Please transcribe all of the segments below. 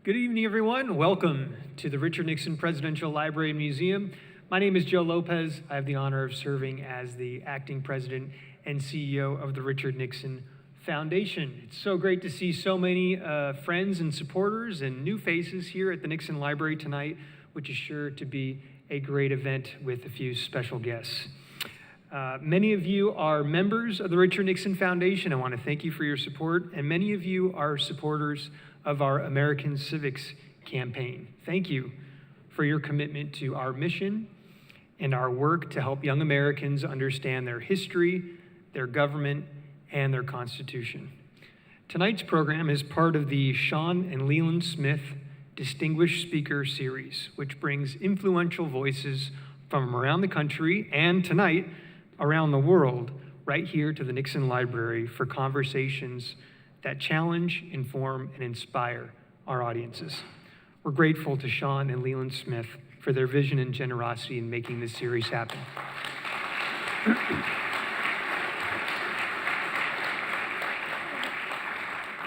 Good evening, everyone. Welcome to the Richard Nixon Presidential Library and Museum. My name is Joe Lopez. I have the honor of serving as the acting president and CEO of the Richard Nixon Foundation. It's so great to see so many friends and supporters and new faces here at the Nixon Library tonight, which is sure to be a great event with a few special guests. Many of you are members of the Richard Nixon Foundation. I want to thank you for your support, and many of you are supporters of our American Civics campaign. Thank you for your commitment to our mission and our work to help young Americans understand their history, their government, and their Constitution. Tonight's program is part of the Sean and Leland Smith Distinguished Speaker Series, which brings influential voices from around the country and tonight around the world right here to the Nixon Library for conversations that challenge, inform, and inspire our audiences. We're grateful to Sean and Leland Smith for their vision and generosity in making this series happen.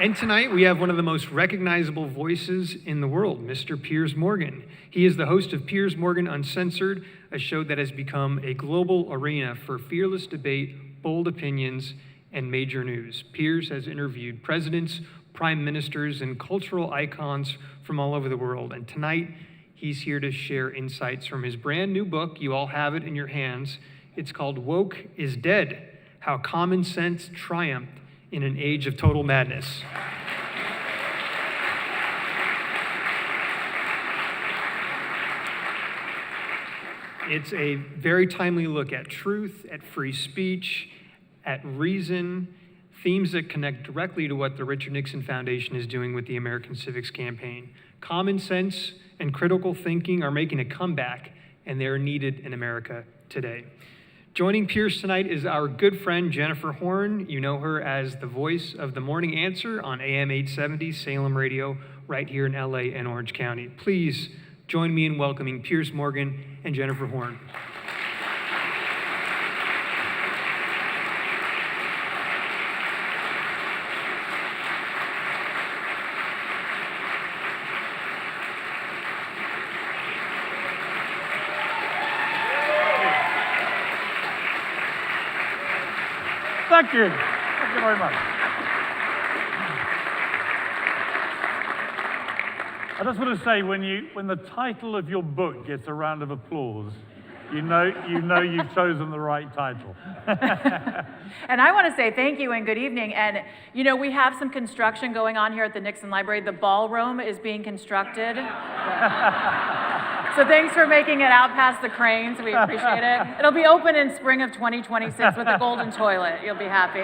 And tonight we have one of the most recognizable voices in the world, Mr. Piers Morgan. He is the host of Piers Morgan Uncensored, a show that has become a global arena for fearless debate, bold opinions, and major news. Piers has interviewed presidents, prime ministers, and cultural icons from all over the world. And tonight, he's here to share insights from his brand new book. You all have it in your hands. It's called Woke is Dead: How Common Sense Triumphed in an Age of Total Madness. It's a very timely look at truth, at free speech, at reason, themes that connect directly to what the Richard Nixon Foundation is doing with the American Civics campaign. Common sense and critical thinking are making a comeback, and they're needed in America today. Joining Piers tonight is our good friend Jennifer Horn. You know her as the voice of The Morning Answer on AM 870 Salem Radio right here in LA and Orange County. Please join me in welcoming Piers Morgan and Jennifer Horn. Thank you. Thank you very much. I just want to say, when the title of your book gets a round of applause, you know you've chosen the right title. And I want to say thank you and good evening. And you know, we have some construction going on here at the Nixon Library. The ballroom is being constructed. So thanks for making it out past the cranes. We appreciate it. It'll be open in spring of 2026 with a golden toilet. You'll be happy.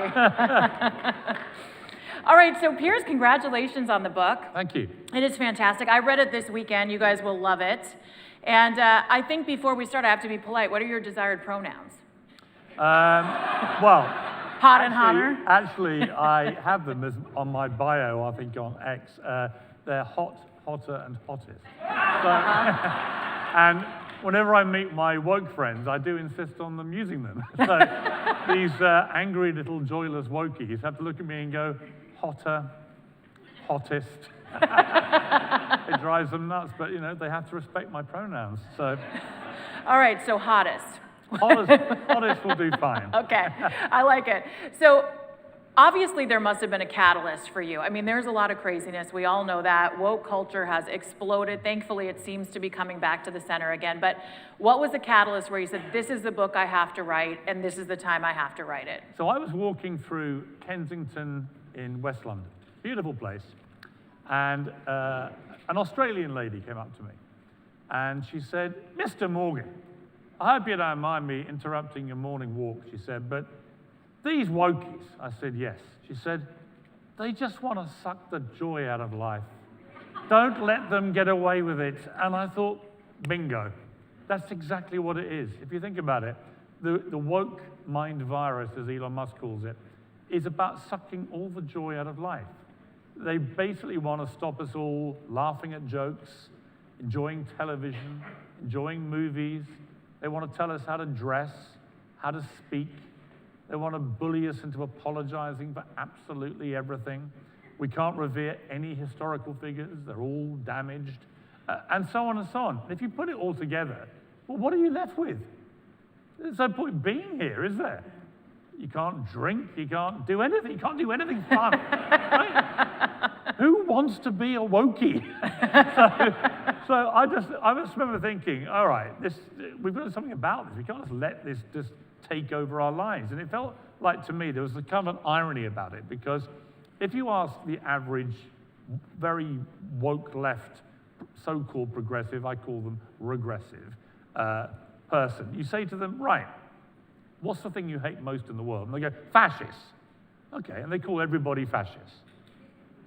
All right, so Piers, congratulations on the book. Thank you. It is fantastic. I read it this weekend. You guys will love it. And I think before we start, I have to be polite. What are your desired pronouns? Well, hot and hotter? Actually, I have them as on my bio, I think, on X. They're hot, hotter, and hottest. So, and whenever I meet my woke friends, I do insist on them using them. So these angry little joyless wokies have to look at me and go, hotter, hottest. It drives them nuts, but you know, they have to respect my pronouns. So, all right, so hottest. Hottest will do fine. Okay, I like it. So obviously there must have been a catalyst for you. I mean, there's a lot of craziness. We all know that. Woke culture has exploded. Thankfully, it seems to be coming back to the center again. But what was the catalyst where you said, this is the book I have to write, and this is the time I have to write it? So I was walking through Kensington in West London, beautiful place, and an Australian lady came up to me, and she said, "Mr. Morgan, I hope you don't mind me interrupting your morning walk," she said, "but these wokies," I said, "yes." She said, "they just want to suck the joy out of life. Don't let them get away with it." And I thought, bingo. That's exactly what it is. If you think about it, the woke mind virus, as Elon Musk calls it, is about sucking all the joy out of life. They basically want to stop us all laughing at jokes, enjoying television, enjoying movies. They want to tell us how to dress, how to speak. They want to bully us into apologizing for absolutely everything. We can't revere any historical figures. They're all damaged, and so on and so on. And if you put it all together, well, what are you left with? There's no point being here, is there? You can't drink, you can't do anything, you can't do anything fun. Right? Who wants to be a wokie? so I just remember thinking, all right, we've got to do something about this. We can't just let this just take over our lives. And it felt like, to me, there was a kind of an irony about it, because if you ask the average, very woke left, so-called progressive, I call them regressive, person, you say to them, right, what's the thing you hate most in the world? And they go, fascists. Okay, and they call everybody fascists.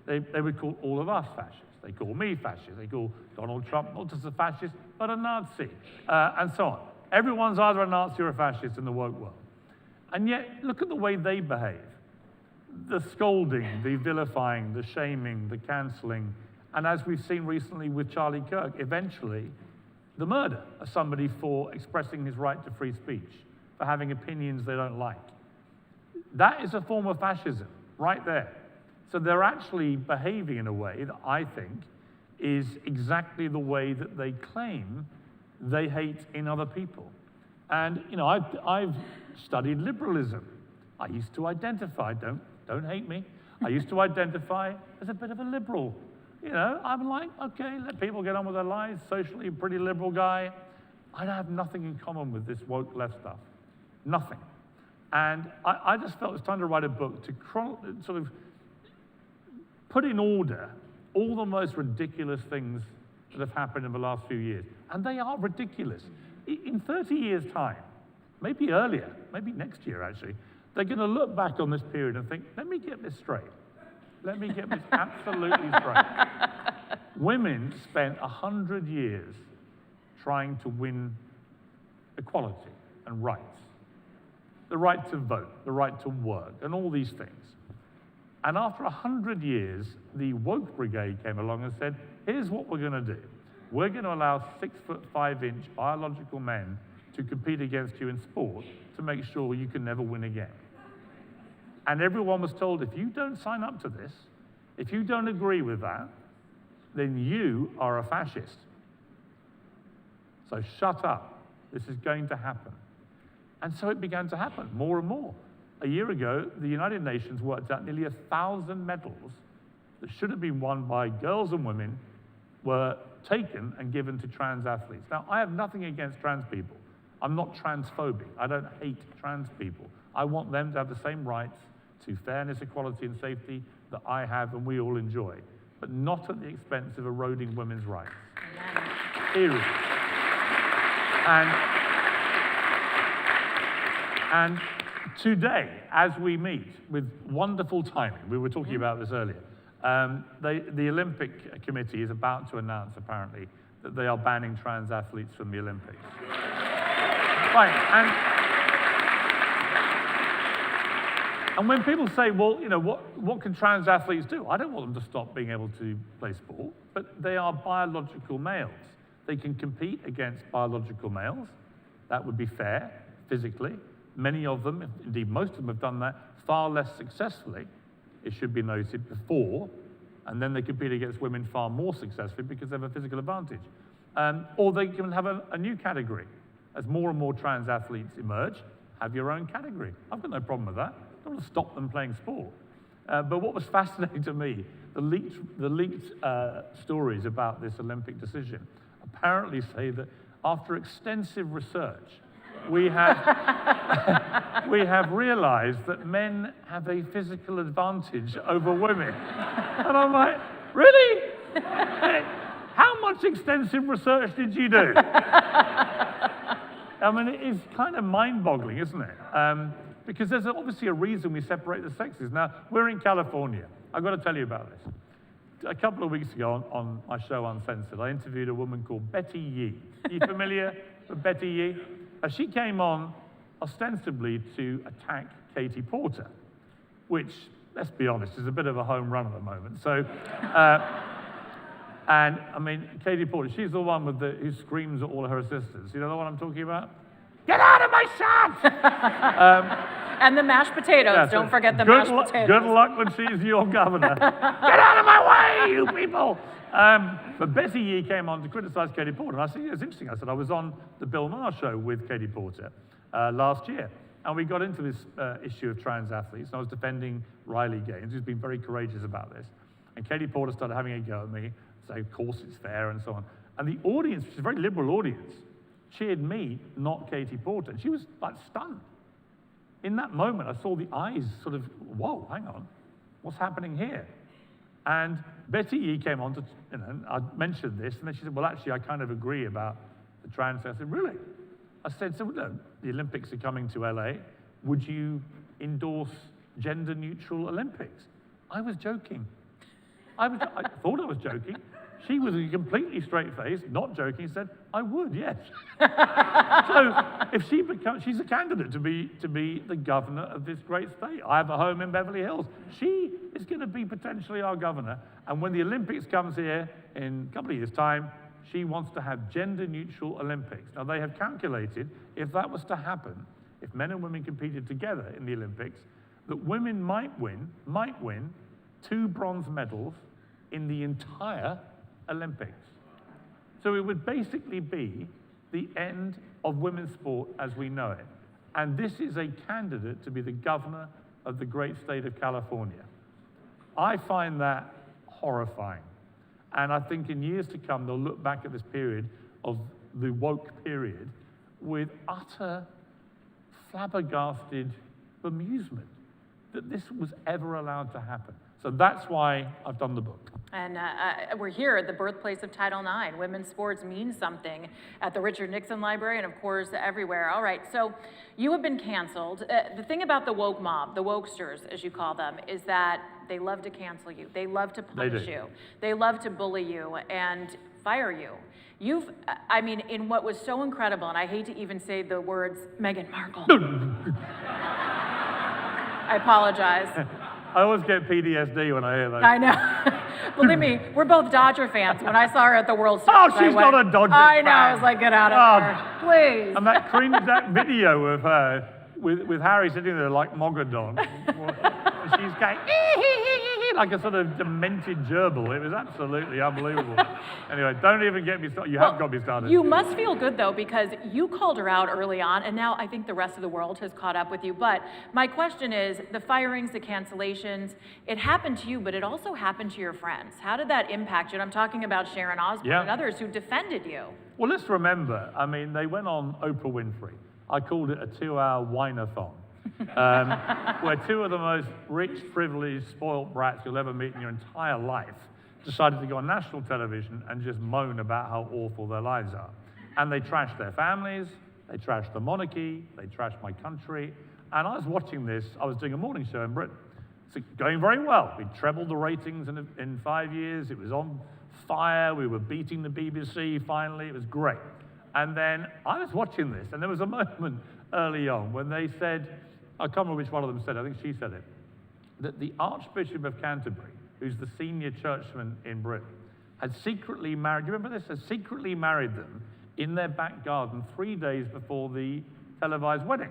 They would call all of us fascists. They call me fascist. They call Donald Trump not just a fascist, but a Nazi, and so on. Everyone's either a Nazi or a fascist in the woke world. And yet, look at the way they behave. The scolding, the vilifying, the shaming, the cancelling, and as we've seen recently with Charlie Kirk, eventually, the murder of somebody for expressing his right to free speech, for having opinions they don't like. That is a form of fascism, right there. So they're actually behaving in a way that I think is exactly the way that they claim they hate in other people. And you know, I've studied liberalism. I used to identify, don't hate me, I used to identify as a bit of a liberal. You know, I'm like, okay, let people get on with their lives, socially a pretty liberal guy. I have nothing in common with this woke left stuff, nothing. And I just felt it was time to write a book to sort of put in order all the most ridiculous things that have happened in the last few years. And they are ridiculous. In 30 years' time, maybe earlier, maybe next year actually, they're going to look back on this period and think, let me get this straight. Let me get this absolutely straight. Women spent 100 years trying to win equality and rights. The right to vote, the right to work, and all these things. And after 100 years, the woke brigade came along and said, here's what we're going to do. We're going to allow 6'5" biological men to compete against you in sport to make sure you can never win again. And everyone was told, if you don't sign up to this, if you don't agree with that, then you are a fascist. So shut up. This is going to happen. And so it began to happen more and more. A year ago, the United Nations worked out nearly 1,000 medals that should have been won by girls and women were taken and given to trans athletes. Now, I have nothing against trans people. I'm not transphobic. I don't hate trans people. I want them to have the same rights to fairness, equality, and safety that I have and we all enjoy, but not at the expense of eroding women's rights. Period. And today, as we meet, with wonderful timing, we were talking about this earlier, the Olympic Committee is about to announce, apparently, that they are banning trans athletes from the Olympics. Right, and when people say, well, you know, what can trans athletes do? I don't want them to stop being able to play sport, but they are biological males. They can compete against biological males. That would be fair, physically. Many of them, indeed most of them, have done that far less successfully, it should be noted, before, and then they compete against women far more successfully because they have a physical advantage. Or they can have a new category. As more and more trans athletes emerge, have your own category. I've got no problem with that. I don't want to stop them playing sport. But what was fascinating to me, the leaked stories about this Olympic decision apparently say that after extensive research, we have realized that men have a physical advantage over women. And I'm like, really? How much extensive research did you do? I mean, it is kind of mind-boggling, isn't it? Because there's obviously a reason we separate the sexes. Now, we're in California. I've got to tell you about this. A couple of weeks ago on my show Uncensored, I interviewed a woman called Betty Yee. Are you familiar with Betty Yee? She came on ostensibly to attack Katie Porter, which, let's be honest, is a bit of a home run at the moment. So, and I mean, Katie Porter, she's the one who screams at all her assistants. You know the one I'm talking about? Get out of my shot! And the mashed potatoes. Yeah, Don't so forget the mashed potatoes. Good luck when she's your governor. Get out of my way, you people! But Betty Yee came on to criticize Katie Porter. And I said, it's interesting. I said, I was on the Bill Maher show with Katie Porter last year. And we got into this issue of trans athletes. And I was defending Riley Gaines, who's been very courageous about this. And Katie Porter started having a go at me, say, of course it's fair, and so on. And the audience, which is a very liberal audience, cheered me, not Katie Porter. And she was like stunned. In that moment, I saw the eyes sort of, whoa, hang on, what's happening here? And Betty Yee came on to, I mentioned this, and then she said, well, actually, I kind of agree about the trans thing. I said, really? I said, so no, the Olympics are coming to LA. Would you endorse gender-neutral Olympics? I was joking. I thought I was joking. She was a completely straight face, not joking, said, I would, yes. So if she's a candidate to be the governor of this great state. I have a home in Beverly Hills. She is going to be potentially our governor. And when the Olympics comes here in a couple of years' time, she wants to have gender-neutral Olympics. Now, they have calculated if that was to happen, if men and women competed together in the Olympics, that women might win 2 bronze medals in the entire Olympics. So it would basically be the end of women's sport as we know it. And this is a candidate to be the governor of the great state of California. I find that horrifying. And I think in years to come, they'll look back at this period of the woke period with utter flabbergasted amusement that this was ever allowed to happen. So that's why I've done the book. And we're here at the birthplace of Title IX. Women's sports mean something at the Richard Nixon Library and, of course, everywhere. All right, so you have been canceled. The thing about the woke mob, the wokesters, as you call them, is that they love to cancel you. They love to punish you. They love to bully you and fire you. I mean, in what was so incredible, and I hate to even say the words Meghan Markle. I apologize. I always get PTSD when I hear that. I know. Believe me, we're both Dodger fans. When I saw her at the World Series, Oh, she's not a Dodger I know. fan. I was like, get out of here, please. And that video of her with Harry sitting there like Mogadon, she's going like a sort of demented gerbil. It was absolutely unbelievable. Anyway, don't even get me started. You have got me started. You must feel good, though, because you called her out early on, and now I think the rest of the world has caught up with you. But my question is, the firings, the cancellations, it happened to you, but it also happened to your friends. How did that impact you? And I'm talking about Sharon Osbourne and others who defended you. Well, let's remember, I mean, they went on Oprah Winfrey. I called it a 2-hour whine-a-thon. Where 2 of the most rich, privileged, spoiled brats you'll ever meet in your entire life decided to go on national television and just moan about how awful their lives are. And they trashed their families, they trashed the monarchy, they trashed my country. And I was watching this, I was doing a morning show in Britain. It's going very well. We trebled the ratings in 5 years. It was on fire. We were beating the BBC finally. It was great. And then I was watching this, and there was a moment early on when they said, I can't remember which one of them said, I think she said it, that the Archbishop of Canterbury, who's the senior churchman in Britain, had secretly married, do you remember this? Had secretly married them in their back garden 3 days before the televised wedding.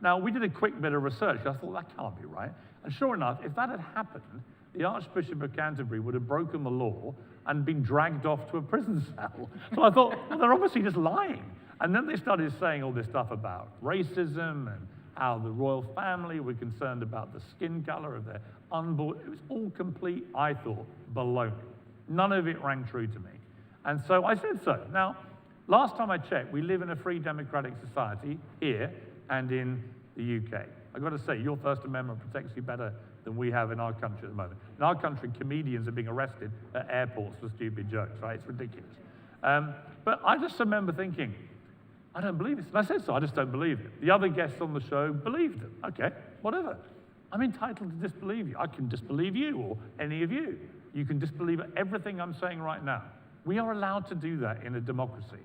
Now, we did a quick bit of research. I thought, that can't be right. And sure enough, if that had happened, the Archbishop of Canterbury would have broken the law and been dragged off to a prison cell. So I thought, well, they're obviously just lying. And then they started saying all this stuff about racism and how the royal family were concerned about the skin color of their unborn. It was all complete, I thought, baloney. None of it rang true to me. And so I said so. Now, last time I checked, we live in a free democratic society here and in the UK. I've got to say, your First Amendment protects you better than we have in our country at the moment. In our country, comedians are being arrested at airports for stupid jokes, right? It's ridiculous. But I just remember thinking, I don't believe it. And I said so, I just don't believe it. The other guests on the show believed it. Okay, whatever. I'm entitled to disbelieve you. I can disbelieve you or any of you. You can disbelieve everything I'm saying right now. We are allowed to do that in a democracy.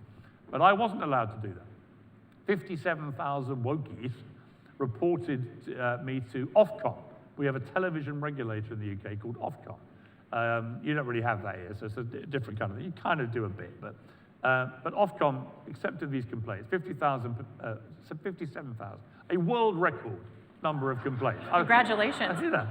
But I wasn't allowed to do that. 57,000 wokies reported me to Ofcom. We have a television regulator in the UK called Ofcom. You don't really have that here, so it's a different kind of thing. You kind of do a bit, but Ofcom accepted these complaints, 57,000, a world record number of complaints. Congratulations. You know,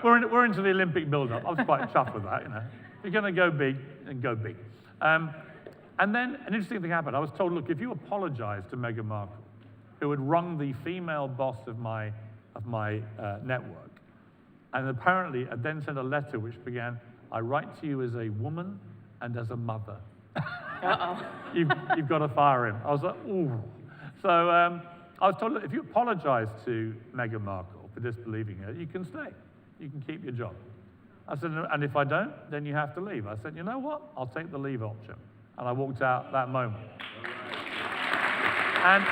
we're into the Olympic build-up. I was quite chuffed with that, you know. If you're going to go big, then go big. And then an interesting thing happened. I was told, look, if you apologize to Meghan Markle, who had wronged the female boss of my network, and apparently had then sent a letter which began, I write to you as a woman and as a mother. Uh-oh. You've got to fire him. I was like, ooh. So I was told, look, if you apologize to Meghan Markle for disbelieving her, you can stay. You can keep your job. I said, and if I don't, then you have to leave. I said, you know what? I'll take the leave option. And I walked out that moment. And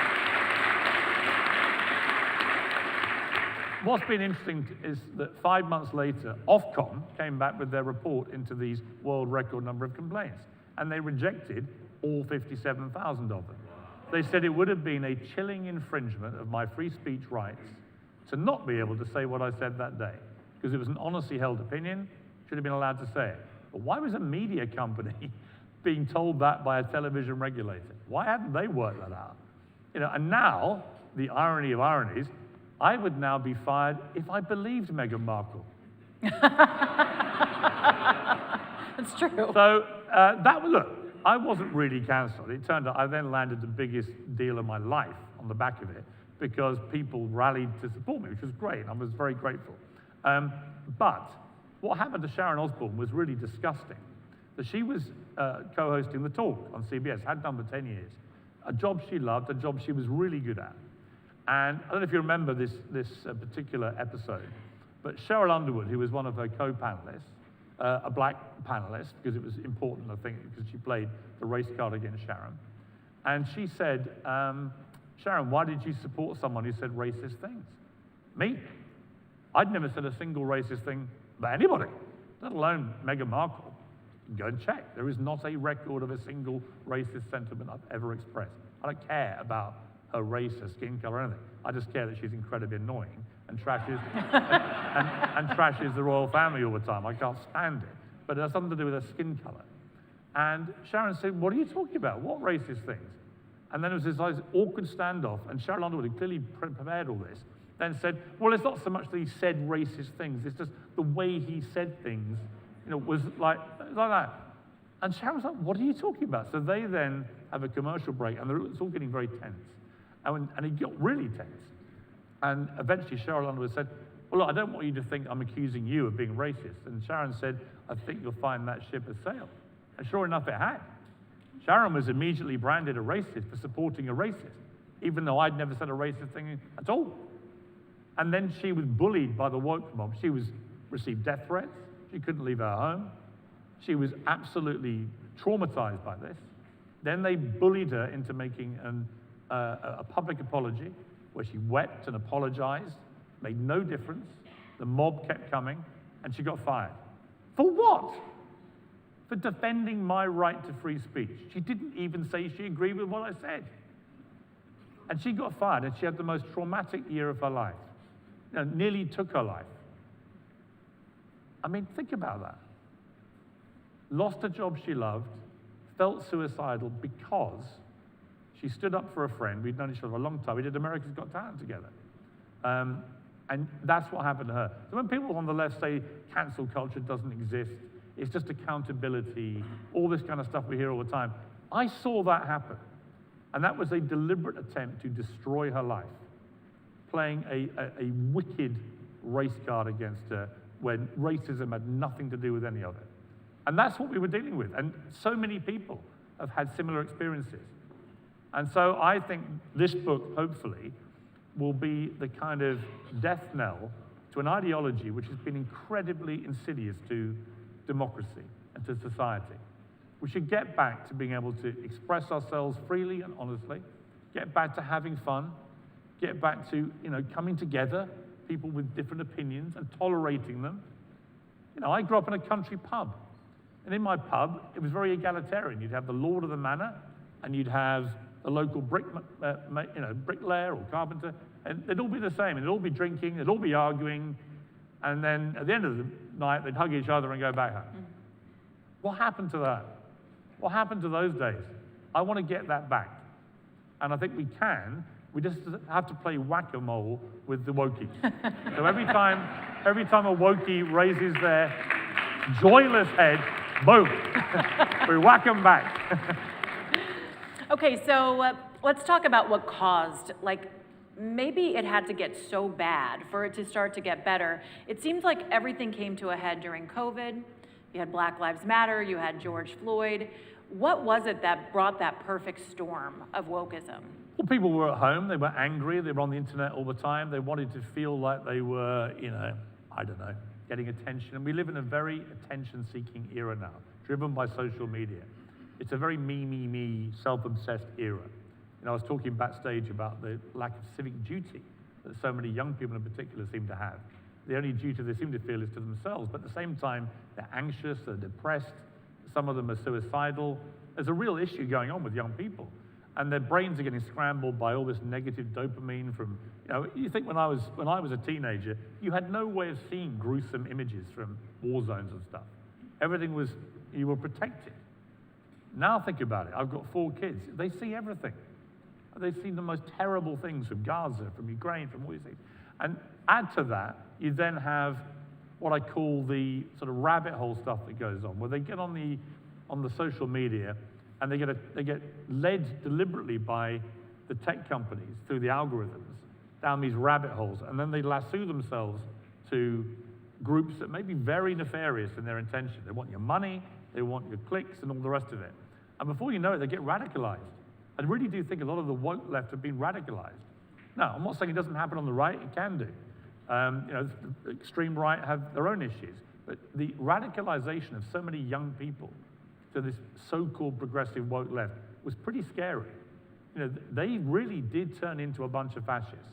what's been interesting is that 5 months later, Ofcom came back with their report into these world record number of complaints. And they rejected all 57,000 of them. They said it would have been a chilling infringement of my free speech rights to not be able to say what I said that day, because it was an honestly held opinion, should have been allowed to say it. But why was a media company being told that by a television regulator? Why hadn't they worked that out? You know, and now, the irony of ironies, I would now be fired if I believed Meghan Markle. That's true. So look, I wasn't really cancelled. It turned out I then landed the biggest deal of my life on the back of it because people rallied to support me, which was great. I was very grateful. But what happened to Sharon Osbourne was really disgusting. That she was co-hosting The Talk on CBS, had done for 10 years. A job she loved, a job she was really good at. And I don't know if you remember this particular episode, but Cheryl Underwood, who was one of her co-panelists, a black panelist, because it was important, I think, because she played the race card against Sharon. And she said, Sharon, why did you support someone who said racist things? Me? I'd never said a single racist thing about anybody, let alone Meghan Markle. Go and check. There is not a record of a single racist sentiment I've ever expressed. I don't care about her race, her skin color, or anything. I just care that she's incredibly annoying and trashes and trashes the royal family all the time. I can't stand it. But it has something to do with her skin color. And Sharon said, what are you talking about? What racist things? And then there was this awkward standoff, and Cheryl Underwood had clearly prepared all this, then said, well, it's not so much that he said racist things, it's just the way he said things, you know, was like that. And Sharon was like, what are you talking about? So they then have a commercial break, and it's all getting very tense. And it got really tense. And eventually Cheryl Underwood said, well, look, I don't want you to think I'm accusing you of being racist. And Sharon said, I think you'll find that ship has sailed. And sure enough, it had. Sharon was immediately branded a racist for supporting a racist, even though I'd never said a racist thing at all. And then she was bullied by the woke mob. She received death threats. She couldn't leave her home. She was absolutely traumatized by this. Then they bullied her into making a public apology where she wept and apologized, made no difference. The mob kept coming, and she got fired. For what? For defending my right to free speech. She didn't even say she agreed with what I said. And she got fired, and she had the most traumatic year of her life. You know, nearly took her life. I mean, think about that. Lost a job she loved, felt suicidal because she stood up for a friend. We'd known each other a long time. We did America's Got Talent together. And that's what happened to her. So when people on the left say cancel culture doesn't exist, it's just accountability, all this kind of stuff we hear all the time, I saw that happen. And that was a deliberate attempt to destroy her life, playing a wicked race card against her when racism had nothing to do with any of it. And that's what we were dealing with. And so many people have had similar experiences. And so I think this book, hopefully, will be the kind of death knell to an ideology which has been incredibly insidious to democracy and to society. We should get back to being able to express ourselves freely and honestly, get back to having fun, get back to, you know, coming together, people with different opinions, and tolerating them. You know, I grew up in a country pub, and in my pub, it was very egalitarian. You'd have the lord of the manor, and you'd have the local bricklayer or carpenter, and they'd all be the same, and they'd all be drinking, they'd all be arguing, and then at the end of the night, they'd hug each other and go back home. What happened to that? What happened to those days? I want to get that back. And I think we can We just have to play whack-a-mole with the wokies. So every time a wokie raises their joyless head, boom, we whack them back. Okay, so let's talk about what caused, like, maybe it had to get so bad for it to start to get better. It seems like everything came to a head during COVID. You had Black Lives Matter, you had George Floyd. What was it that brought that perfect storm of wokeism? Well, people were at home, they were angry, they were on the internet all the time, they wanted to feel like they were, I don't know, getting attention. And we live in a very attention-seeking era now, driven by social media. It's a very me, self-obsessed era. I was talking backstage about the lack of civic duty that so many young people in particular seem to have. The only duty they seem to feel is to themselves, but at the same time, they're anxious, they're depressed, some of them are suicidal. There's a real issue going on with young people, and their brains are getting scrambled by all this negative dopamine from, you think when I was a teenager, you had no way of seeing gruesome images from war zones and stuff. Everything was, you were protected. Now think about it, I've got 4 kids, they see everything. They've seen the most terrible things from Gaza, from Ukraine, from all these things. And add to that, you then have what I call the sort of rabbit hole stuff that goes on, where they get on the social media and they get led deliberately by the tech companies through the algorithms down these rabbit holes, and then they lasso themselves to groups that may be very nefarious in their intention. They want your money, they want your clicks, and all the rest of it. And before you know it, they get radicalized. I really do think a lot of the woke left have been radicalized. Now, I'm not saying it doesn't happen on the right, it can do. The extreme right have their own issues, but the radicalization of so many young people to this so-called progressive woke left was pretty scary. They really did turn into a bunch of fascists.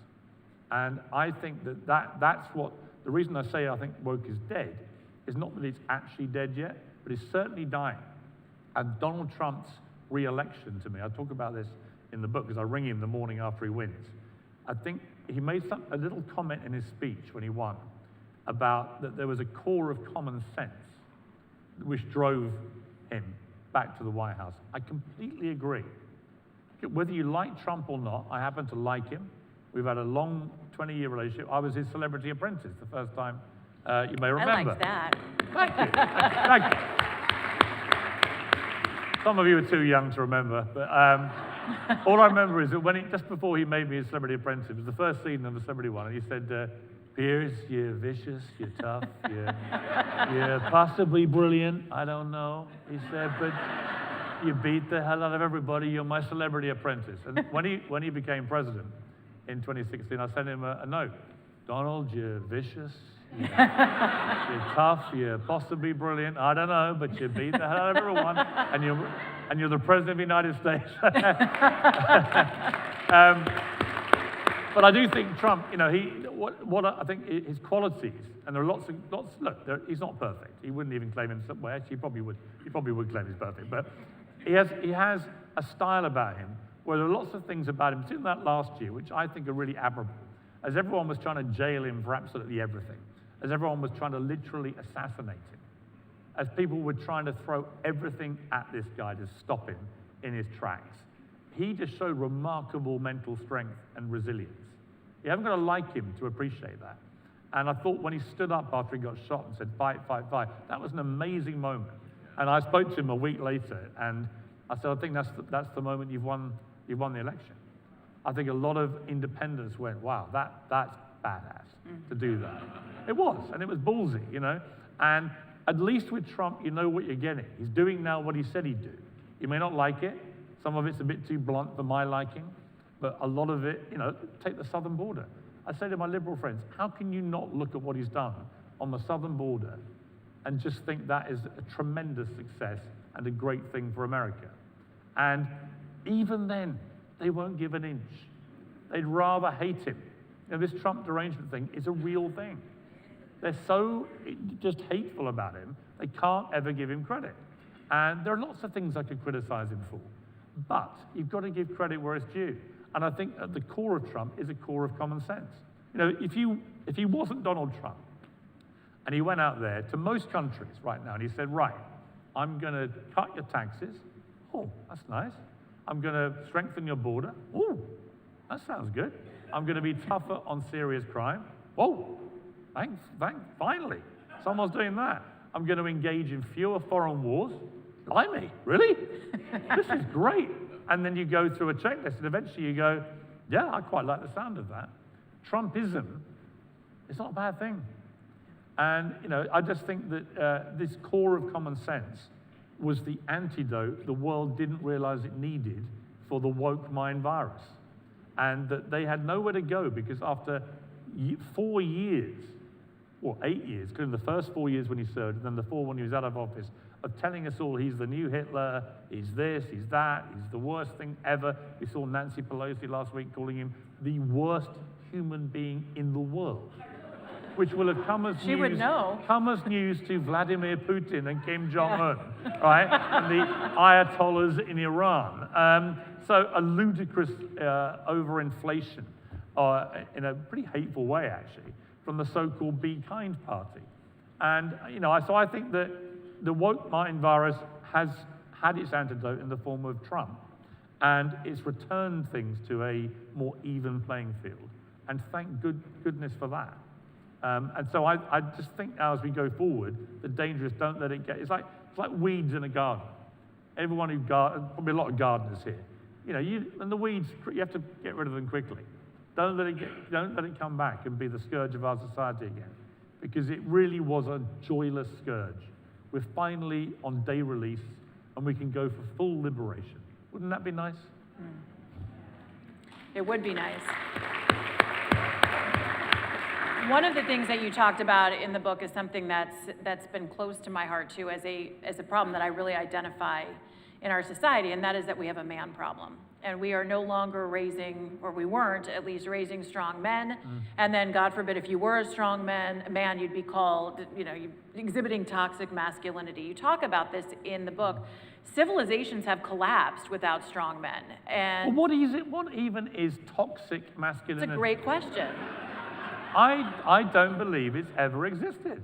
And I think that's what, the reason I say I think woke is dead is not that it's actually dead yet, but it's certainly dying. And Donald Trump's re-election to me, I talk about this in the book because I ring him the morning after he wins. I think he made a little comment in his speech when he won about that there was a core of common sense which drove him back to the White House. I completely agree. Whether you like Trump or not, I happen to like him. We've had a long 20-year relationship. I was his Celebrity Apprentice the first time you may remember. I like that. Thank you. Thank you. Some of you are too young to remember, but all I remember is that just before he made me his Celebrity Apprentice, it was the first season of the Celebrity one, and he said, Piers, you're vicious, you're tough, you're possibly brilliant, I don't know, he said, but you beat the hell out of everybody, you're my Celebrity Apprentice. And when he became president in 2016, I sent him a note. Donald, you're vicious, you're tough, you're possibly brilliant, I don't know, but you beat the hell out of everyone, and you're the President of the United States. But I do think Trump, what I think his qualities, and there are lots, look, he's not perfect. He wouldn't even claim in some way, actually he probably would claim he's perfect, but he has a style about him where there are lots of things about him, particularly that last year, which I think are really admirable, as everyone was trying to jail him for absolutely everything, as everyone was trying to literally assassinate him, as people were trying to throw everything at this guy to stop him in his tracks. He just showed remarkable mental strength and resilience. You haven't got to like him to appreciate that. And I thought when he stood up after he got shot and said, fight, fight, fight, that was an amazing moment. And I spoke to him a week later, and I said, I think that's the moment you've won the election. I think a lot of independents went, wow, that's badass to do that. It was, and it was ballsy, And at least with Trump, you know what you're getting. He's doing now what he said he'd do. You may not like it. Some of it's a bit too blunt for my liking, but a lot of it, take the southern border. I say to my liberal friends, how can you not look at what he's done on the southern border and just think that is a tremendous success and a great thing for America? And even then, they won't give an inch. They'd rather hate him. This Trump derangement thing is a real thing. They're so just hateful about him, they can't ever give him credit. And there are lots of things I could criticize him for, but you've got to give credit where it's due. And I think at the core of Trump is a core of common sense. If he wasn't Donald Trump, and he went out there to most countries right now, and he said, right, I'm going to cut your taxes. Oh, that's nice. I'm going to strengthen your border. Oh, That sounds good. I'm going to be tougher on serious crime. Whoa, thanks, finally. Someone's doing that. I'm going to engage in fewer foreign wars. Blimey, really? This is great. And then you go through a checklist, and eventually you go, yeah, I quite like the sound of that. Trumpism is not a bad thing. And I just think that this core of common sense was the antidote the world didn't realize it needed for the woke mind virus. And that they had nowhere to go because after 4 years, or 8 years, including the first 4 years when he served, and then the 4 when he was out of office, of telling us all he's the new Hitler, he's this, he's that, he's the worst thing ever. We saw Nancy Pelosi last week calling him the worst human being in the world, which will have come as news to Vladimir Putin and Kim Jong-un, right? And the Ayatollahs in Iran. So a ludicrous overinflation, in a pretty hateful way, actually, from the so-called Be Kind party. And, so I think that the woke mind virus has had its antidote in the form of Trump, and it's returned things to a more even playing field. And thank goodness for that. And so I just think now as we go forward, the danger is don't let it get, it's like weeds in a garden. Everyone who probably a lot of gardeners here, and the weeds, you have to get rid of them quickly. Don't let it come back and be the scourge of our society again, because it really was a joyless scourge. We're finally on day release, and we can go for full liberation. Wouldn't that be nice? It would be nice. One of the things that you talked about in the book is something that's been close to my heart too, as a problem that I really identify in our society, and that is that we have a man problem. And we are no longer raising, or we weren't at least raising strong men. And then, God forbid, if you were a strong man, you'd be called, exhibiting toxic masculinity. You talk about this in the book. Civilizations have collapsed without strong men. And well, what is it? What even is toxic masculinity? It's a great question. I don't believe it's ever existed,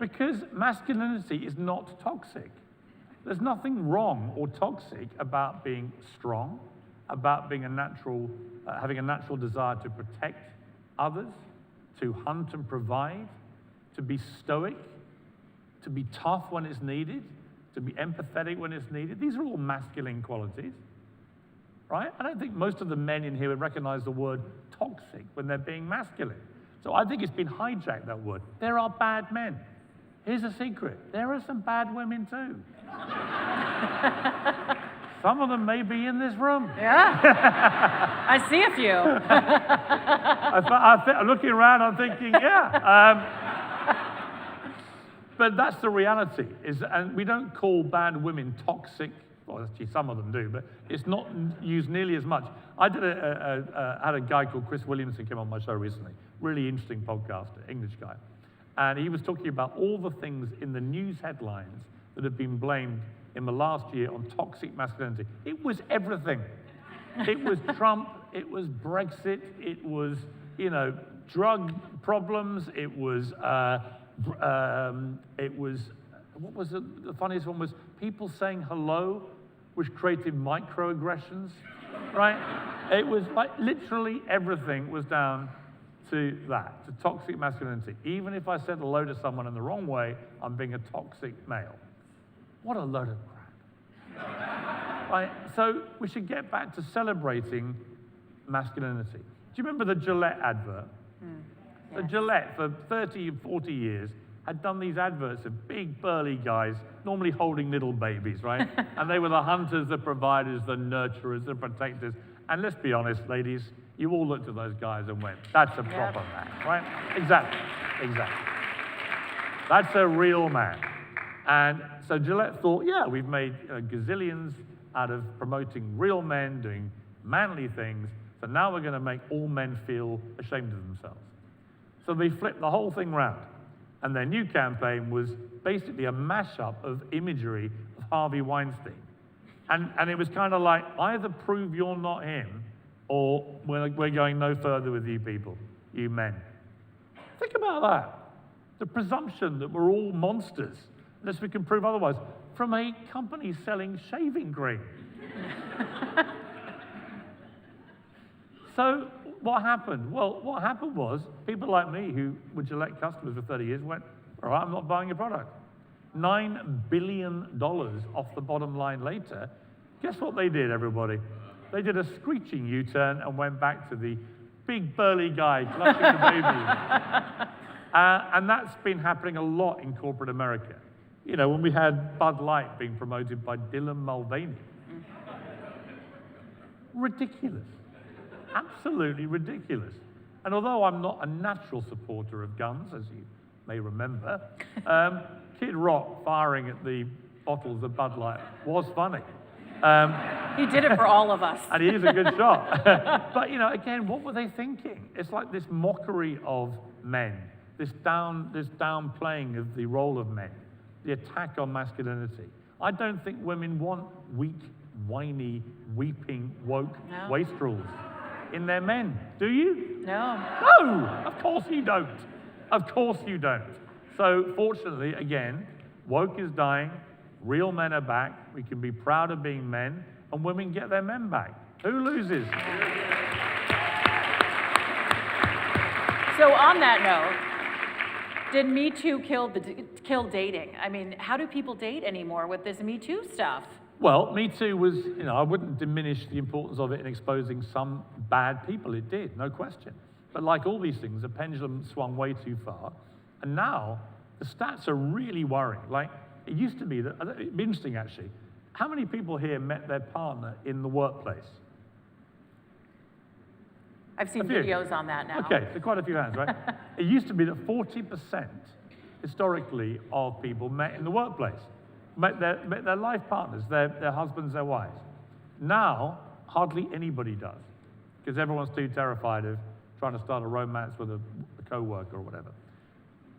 because masculinity is not toxic. There's nothing wrong or toxic about being strong, about being having a natural desire to protect others, to hunt and provide, to be stoic, to be tough when it's needed, to be empathetic when it's needed. These are all masculine qualities, right? I don't think most of the men in here would recognize the word toxic when they're being masculine. So I think it's been hijacked, that word. There are bad men. Here's a secret. There are some bad women too. Some of them may be in this room. Yeah, I see a few. I'm looking around, I'm thinking, yeah. But that's the reality, and we don't call bad women toxic. Well, actually, some of them do, but it's not used nearly as much. I had a guy called Chris Williamson come on my show recently. Really interesting podcaster, English guy. And he was talking about all the things in the news headlines that have been blamed in the last year on toxic masculinity. It was everything. It was Trump, it was Brexit, it was, drug problems, it was, what was it? The funniest one was people saying hello, which created microaggressions, right? It was like literally everything was down to that, to toxic masculinity. Even if I said hello to someone in the wrong way, I'm being a toxic male. What a load of crap. Right? So we should get back to celebrating masculinity. Do you remember the Gillette advert? Yes. The Gillette, for 30, 40 years, had done these adverts of big, burly guys, normally holding little babies, right? And they were the hunters, the providers, the nurturers, the protectors. And let's be honest, ladies, you all looked at those guys and went, that's a proper man, right? Exactly. That's a real man. And so Gillette thought, yeah, we've made gazillions out of promoting real men, doing manly things, so now we're going to make all men feel ashamed of themselves. So they flipped the whole thing round. And their new campaign was basically a mashup of imagery of Harvey Weinstein. And it was kind of like, either prove you're not him, or we're going no further with you people, you men. Think about that. The presumption that we're all monsters, unless we can prove otherwise, from a company selling shaving cream. So what happened? Well, what happened was people like me who would select customers for 30 years went, all right, I'm not buying your product. $9 billion off the bottom line later. Guess what they did, everybody? They did a screeching U-turn and went back to the big burly guy clutching the baby. And that's been happening a lot in corporate America. You know, when we had Bud Light being promoted by Dylan Mulvaney. Ridiculous. Absolutely ridiculous. And although I'm not a natural supporter of guns, as you may remember, Kid Rock firing at the bottles of Bud Light was funny. He did it for all of us. And he is a good shot. But, you know, again, what were they thinking? It's like this mockery of men, this downplaying of the role of men, the attack on masculinity. I don't think women want weak, whiny, weeping, woke wastrels in their men. Do you? No. No, of course you don't. Of course you don't. So fortunately, again, woke is dying, real men are back, we can be proud of being men, and women get their men back. Who loses? So on that note, did Me Too kill dating? I mean, how do people date anymore with this Me Too stuff? Well, Me Too was, you know, I wouldn't diminish the importance of it in exposing some bad people. It did, no question. But like all these things, the pendulum swung way too far. And now, the stats are really worrying. Like, it used to be that, it'd be interesting actually, how many people here met their partner in the workplace? I've seen videos on that now. Okay, so quite a few hands, right? It used to be that 40% historically of people met in the workplace, met their life partners, their husbands, their wives. Now, hardly anybody does, because everyone's too terrified of trying to start a romance with a co-worker or whatever.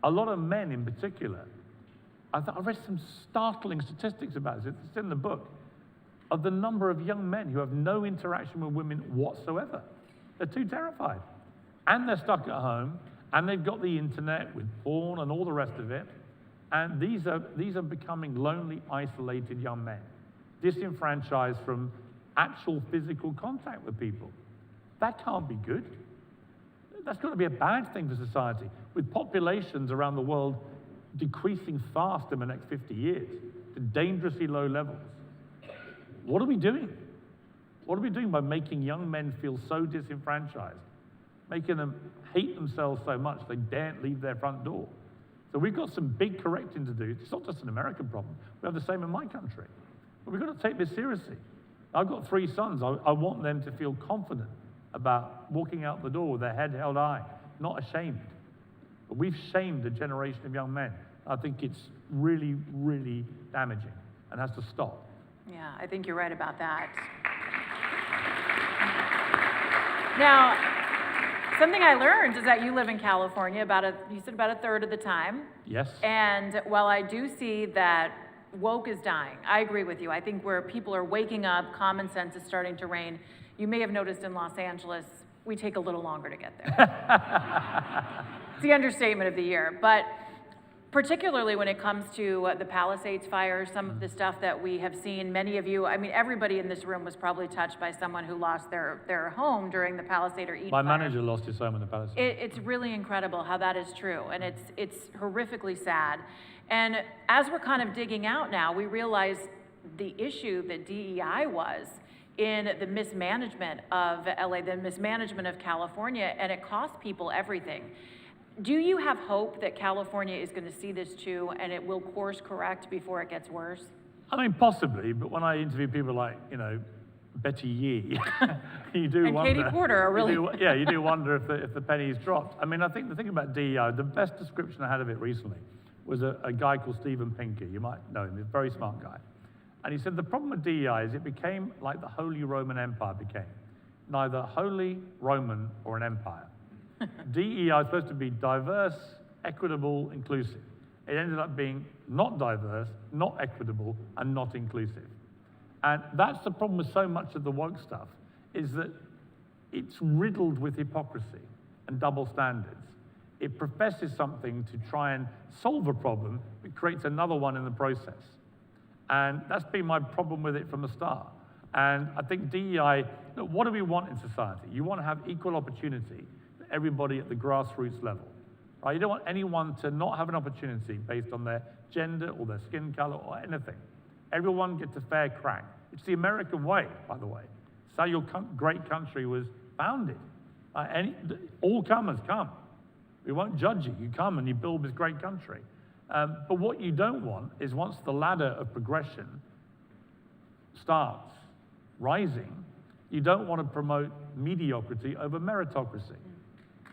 A lot of men in particular, I read some startling statistics about this, it's in the book, of the number of young men who have no interaction with women whatsoever. They're too terrified. And they're stuck at home, and they've got the internet with porn and all the rest of it. And these are becoming lonely, isolated young men, disenfranchised from actual physical contact with people. That can't be good. That's got to be a bad thing for society, with populations around the world decreasing fast in the next 50 years to dangerously low levels. What are we doing? What are we doing by making young men feel so disenfranchised, making them hate themselves so much they daren't leave their front door? So we've got some big correcting to do. It's not just an American problem. We have the same in my country. But we've got to take this seriously. I've got 3 sons. I want them to feel confident about walking out the door with their head held high, not ashamed. But we've shamed a generation of young men. I think it's really, really damaging and has to stop. Yeah, I think you're right about that. Now, something I learned is that you live in California you said about a third of the time. Yes. And while I do see that woke is dying, I agree with you. I think where people are waking up, common sense is starting to reign. You may have noticed in Los Angeles, we take a little longer to get there. It's the understatement of the year. But particularly when it comes to the Palisades fire, some of the stuff that we have seen, many of you, I mean, everybody in this room was probably touched by someone who lost their home during the Palisade or Eat My fire. manager lost his home in the Palisades. It's really incredible how that is true, and it's horrifically sad. And as we're kind of digging out now, we realize the issue that DEI was in the mismanagement of LA, the mismanagement of California, and it cost people everything. Do you have hope that California is going to see this too, and it will course correct before it gets worse? I mean, possibly, but when I interview people like, you know, Betty Yee, you do and wonder. Katie Porter are really... You do wonder if the penny's dropped. I mean, I think the thing about DEI, the best description I had of it recently was a guy called Stephen Pinker. You might know him, he's a very smart guy. And he said the problem with DEI is it became like the Holy Roman Empire became. Neither Holy, Roman, or an empire. DEI is supposed to be diverse, equitable, inclusive. It ended up being not diverse, not equitable, and not inclusive. And that's the problem with so much of the woke stuff, is that it's riddled with hypocrisy and double standards. It professes something to try and solve a problem, but creates another one in the process. And that's been my problem with it from the start. And I think DEI, look, what do we want in society? You want to have equal opportunity for everybody at the grassroots level, right? You don't want anyone to not have an opportunity based on their gender or their skin color or anything. Everyone gets a fair crack. It's the American way, by the way. It's how your great country was founded. All comers come. We won't judge you. You come and you build this great country. But what you don't want is once the ladder of progression starts rising, you don't want to promote mediocrity over meritocracy.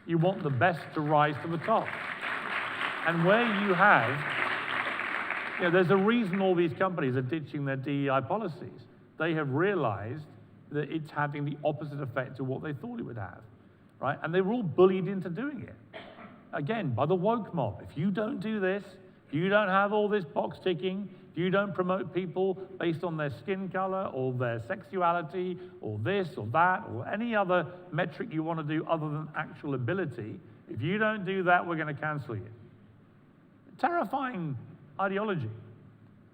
You want the best to rise to the top. And where you have, there's a reason all these companies are ditching their DEI policies. They have realized that it's having the opposite effect of what they thought it would have, right? And they were all bullied into doing it. Again, by the woke mob. If you don't do this, if you don't have all this box ticking, if you don't promote people based on their skin color or their sexuality or this or that or any other metric you want to do other than actual ability, if you don't do that, we're going to cancel you. Terrifying ideology.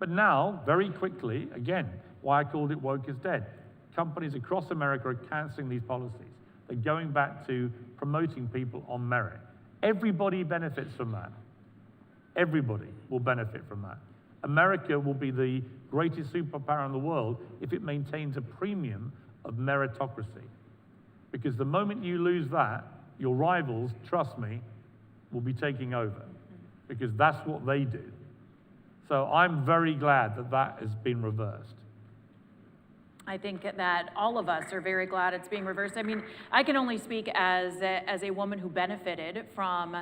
But now, very quickly, again, why I called it woke is dead. Companies across America are canceling these policies. They're going back to promoting people on merit. Everybody benefits from that. Everybody will benefit from that. America will be the greatest superpower in the world if it maintains a premium of meritocracy. Because the moment you lose that, your rivals, trust me, will be taking over. Because that's what they do. So I'm very glad that that has been reversed. I think that all of us are very glad it's being reversed. I mean, I can only speak as a woman who benefited from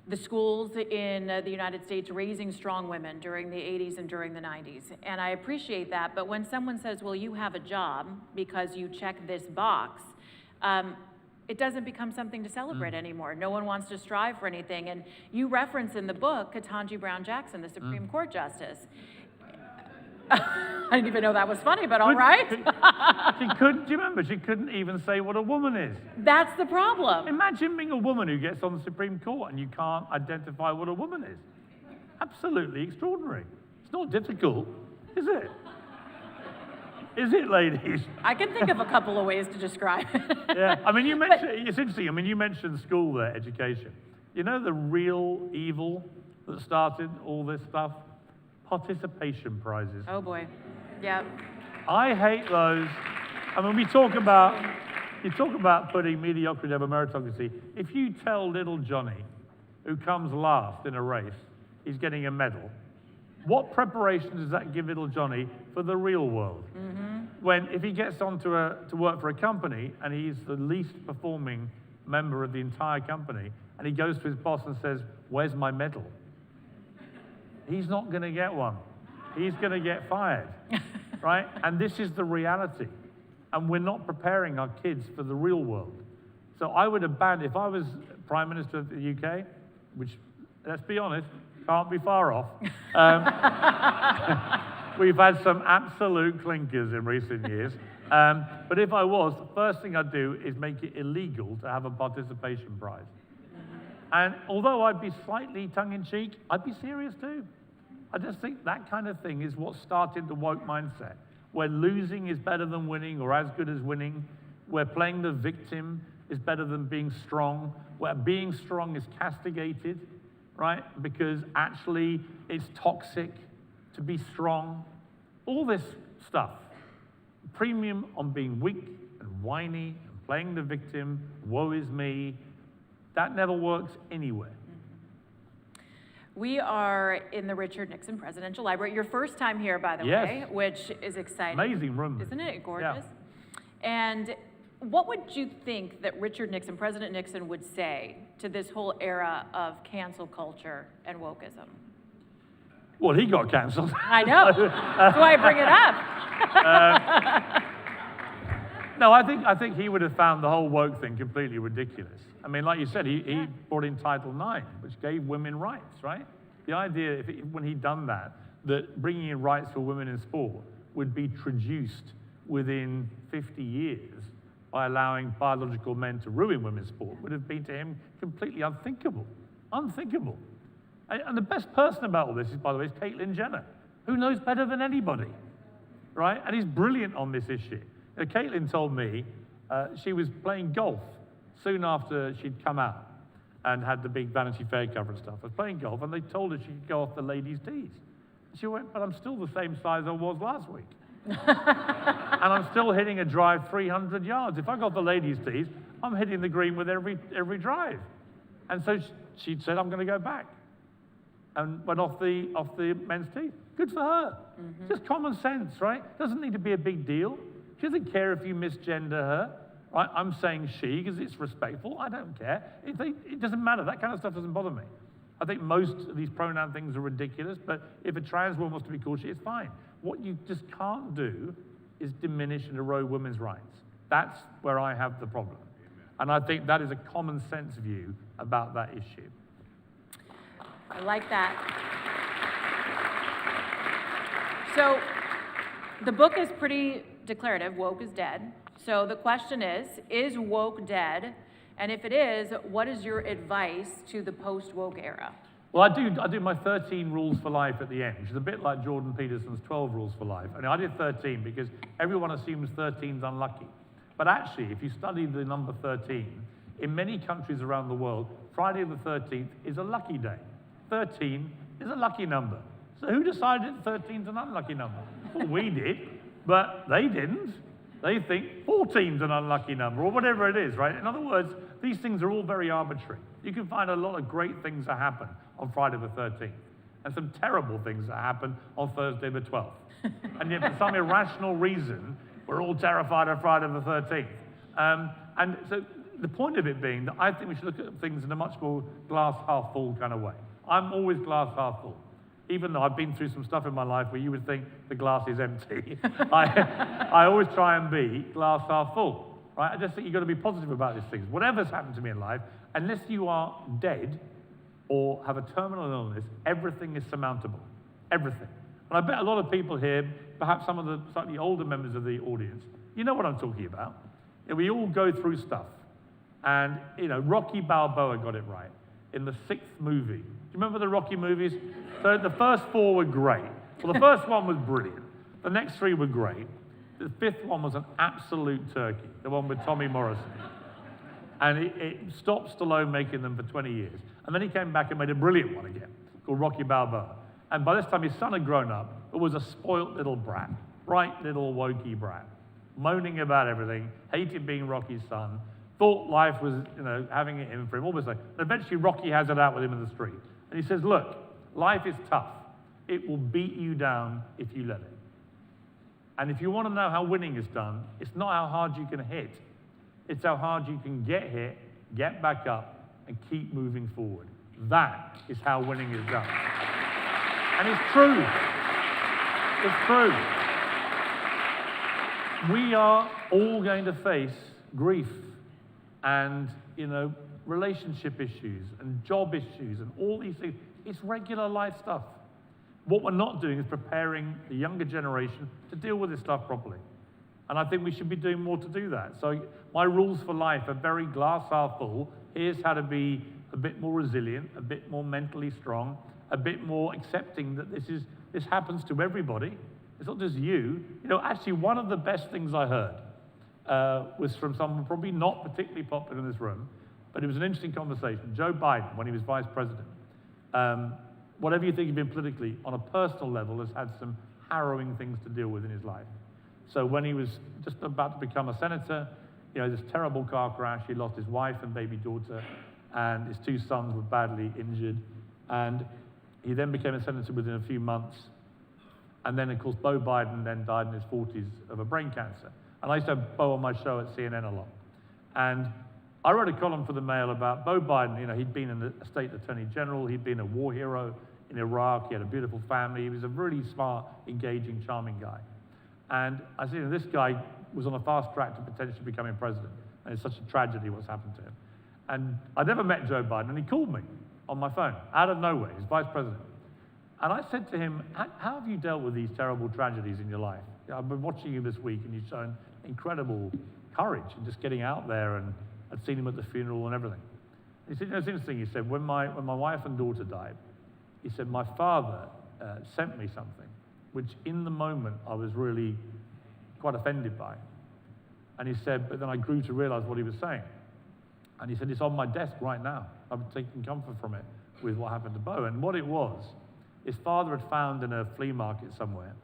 the schools in the United States raising strong women during the 80s and during the 90s. And I appreciate that, but when someone says, well, you have a job because you check this box, it doesn't become something to celebrate anymore. No one wants to strive for anything. And you reference in the book Ketanji Brown Jackson, the Supreme Court Justice. I didn't even know that was funny, but all right. She couldn't, do you remember? She couldn't even say what a woman is. That's the problem. Imagine being a woman who gets on the Supreme Court and you can't identify what a woman is. Absolutely extraordinary. It's not difficult, is it? Is it, ladies? I can think of a couple of ways to describe it. Yeah, I mean, you mentioned, it's interesting, I mean, you mentioned school there, education. You know the real evil that started all this stuff? Participation prizes. Oh boy, yeah. I hate those. I mean, you talk about putting mediocrity over meritocracy. If you tell little Johnny, who comes last in a race, he's getting a medal, what preparation does that give little Johnny for the real world? When, if he gets on to work for a company and he's the least performing member of the entire company, and he goes to his boss and says, where's my medal? He's not going to get one. He's going to get fired, right? And this is the reality. And we're not preparing our kids for the real world. So I would have banned, if I was Prime Minister of the UK, which, let's be honest, can't be far off. We've had some absolute clinkers in recent years. But if I was, the first thing I'd do is make it illegal to have a participation prize. And although I'd be slightly tongue-in-cheek, I'd be serious too. I just think that kind of thing is what started the woke mindset, where losing is better than winning or as good as winning, where playing the victim is better than being strong, where being strong is castigated, right? Because actually it's toxic to be strong. All this stuff. Premium on being weak and whiny and playing the victim, woe is me, that never works anywhere. We are in the Richard Nixon Presidential Library. Your first time here, by the way, which is exciting. Amazing room. Isn't it gorgeous? Yeah. And what would you think that Richard Nixon, President Nixon, would say to this whole era of cancel culture and wokeism? Well, he got cancelled. I know. That's why I bring it up. No, I think he would have found the whole woke thing completely ridiculous. I mean, like you said, he brought in Title IX, which gave women rights, right? The idea, when he'd done that bringing in rights for women in sport would be traduced within 50 years by allowing biological men to ruin women's sport would have been to him completely unthinkable. Unthinkable. And the best person about all this, by the way, is Caitlyn Jenner, who knows better than anybody. right? And he's brilliant on this issue. Caitlin told me she was playing golf soon after she'd come out and had the big Vanity Fair cover and stuff. I was playing golf, and they told her she could go off the ladies' tees. She went, but I'm still the same size I was last week. And I'm still hitting a drive 300 yards. If I got the ladies' tees, I'm hitting the green with every drive. And so she said, I'm going to go back. And went off the men's tees. Good for her. Just common sense, right? Doesn't need to be a big deal. She doesn't care if you misgender her. Right? I'm saying she because it's respectful. I don't care. It doesn't matter. That kind of stuff doesn't bother me. I think most of these pronoun things are ridiculous, but if a trans woman wants to be called she, it's fine. What you just can't do is diminish and erode women's rights. That's where I have the problem. And I think that is a common sense view about that issue. I like that. So the book is pretty declarative, woke is dead. So the question is woke dead? And if it is, what is your advice to the post-woke era? Well, I do my 13 rules for life at the end, which is a bit like Jordan Peterson's 12 rules for life. And I did 13 because everyone assumes 13's unlucky. But actually, if you study the number 13, in many countries around the world, Friday the 13th is a lucky day. 13 is a lucky number. So who decided 13's an unlucky number? Well, we did, but they didn't. They think 14's an unlucky number, or whatever it is, right? In other words, these things are all very arbitrary. You can find a lot of great things that happen on Friday the 13th, and some terrible things that happen on Thursday the 12th. And yet, for some irrational reason, we're all terrified of Friday the 13th. And so the point of it being that I think we should look at things in a much more glass half full kind of way. I'm always glass half full. Even though I've been through some stuff in my life where you would think the glass is empty, I always try and be glass half full, right? I just think you've got to be positive about these things. Whatever's happened to me in life, unless you are dead or have a terminal illness, everything is surmountable, everything. And I bet a lot of people here, perhaps some of the slightly older members of the audience, you know what I'm talking about. You know, we all go through stuff. And, you know, Rocky Balboa got it right in the 6th movie. Do you remember the Rocky movies? So the first 4 were great. Well, the first one was brilliant. The next 3 were great. The 5th one was an absolute turkey, the one with Tommy Morrison. And it stopped Stallone making them for 20 years. And then he came back and made a brilliant one again, called Rocky Balboa. And by this time, his son had grown up, but was a spoilt little brat, bright little wokey brat, moaning about everything, hated being Rocky's son, thought life was, you know, having it in for him, almost like. And eventually, Rocky has it out with him in the street. And he says, look, life is tough. It will beat you down if you let it. And if you want to know how winning is done, it's not how hard you can hit. It's how hard you can get hit, get back up, and keep moving forward. That is how winning is done. And it's true. It's true. We are all going to face grief and, you know, relationship issues and job issues and all these things. It's regular life stuff. What we're not doing is preparing the younger generation to deal with this stuff properly. And I think we should be doing more to do that. So my rules for life are very glass half full. Here's how to be a bit more resilient, a bit more mentally strong, a bit more accepting that this happens to everybody. It's not just you. You know, actually, one of the best things I heard was from someone probably not particularly popular in this room, but it was an interesting conversation. Joe Biden, when he was vice president, whatever you think of him politically, on a personal level, has had some harrowing things to deal with in his life. So when he was just about to become a senator, you know, this terrible car crash, he lost his wife and baby daughter, and his 2 sons were badly injured. And he then became a senator within a few months. And then, of course, Beau Biden then died in his 40s of a brain cancer. And I used to have Beau on my show at CNN a lot. And I wrote a column for the Mail about Beau Biden. You know, he'd been a state attorney general. He'd been a war hero in Iraq. He had a beautiful family. He was a really smart, engaging, charming guy. And I said, you know, this guy was on a fast track to potentially becoming president. And it's such a tragedy what's happened to him. And I'd never met Joe Biden, and he called me on my phone, out of nowhere. He's vice president. And I said to him, how have you dealt with these terrible tragedies in your life? I've been watching you this week, and you've shown incredible courage in just getting out there, and I'd seen him at the funeral and everything. He said, you know, it's interesting. He said, when my wife and daughter died, he said, my father sent me something, which in the moment I was really quite offended by. And he said, but then I grew to realize what he was saying. And he said, it's on my desk right now. I'm taking comfort from it with what happened to Bo. And what it was, his father had found in a flea market somewhere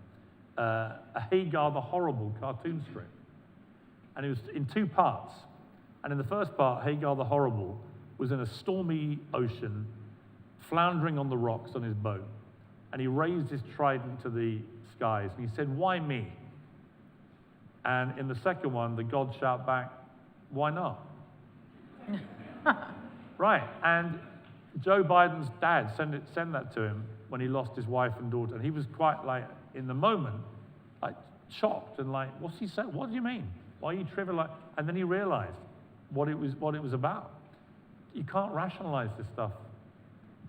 a Hagar the Horrible cartoon strip. And it was in 2 parts. And in the first part, Hagar the Horrible was in a stormy ocean, floundering on the rocks on his boat. And he raised his trident to the skies, and he said, why me? And in the second one, the gods shout back, why not? Right, and Joe Biden's dad sent that to him when he lost his wife and daughter. And he was quite like, in the moment, like shocked and like, what's he saying? What do you mean? Why are you trivial? And then he realized what it was about. You can't rationalize this stuff.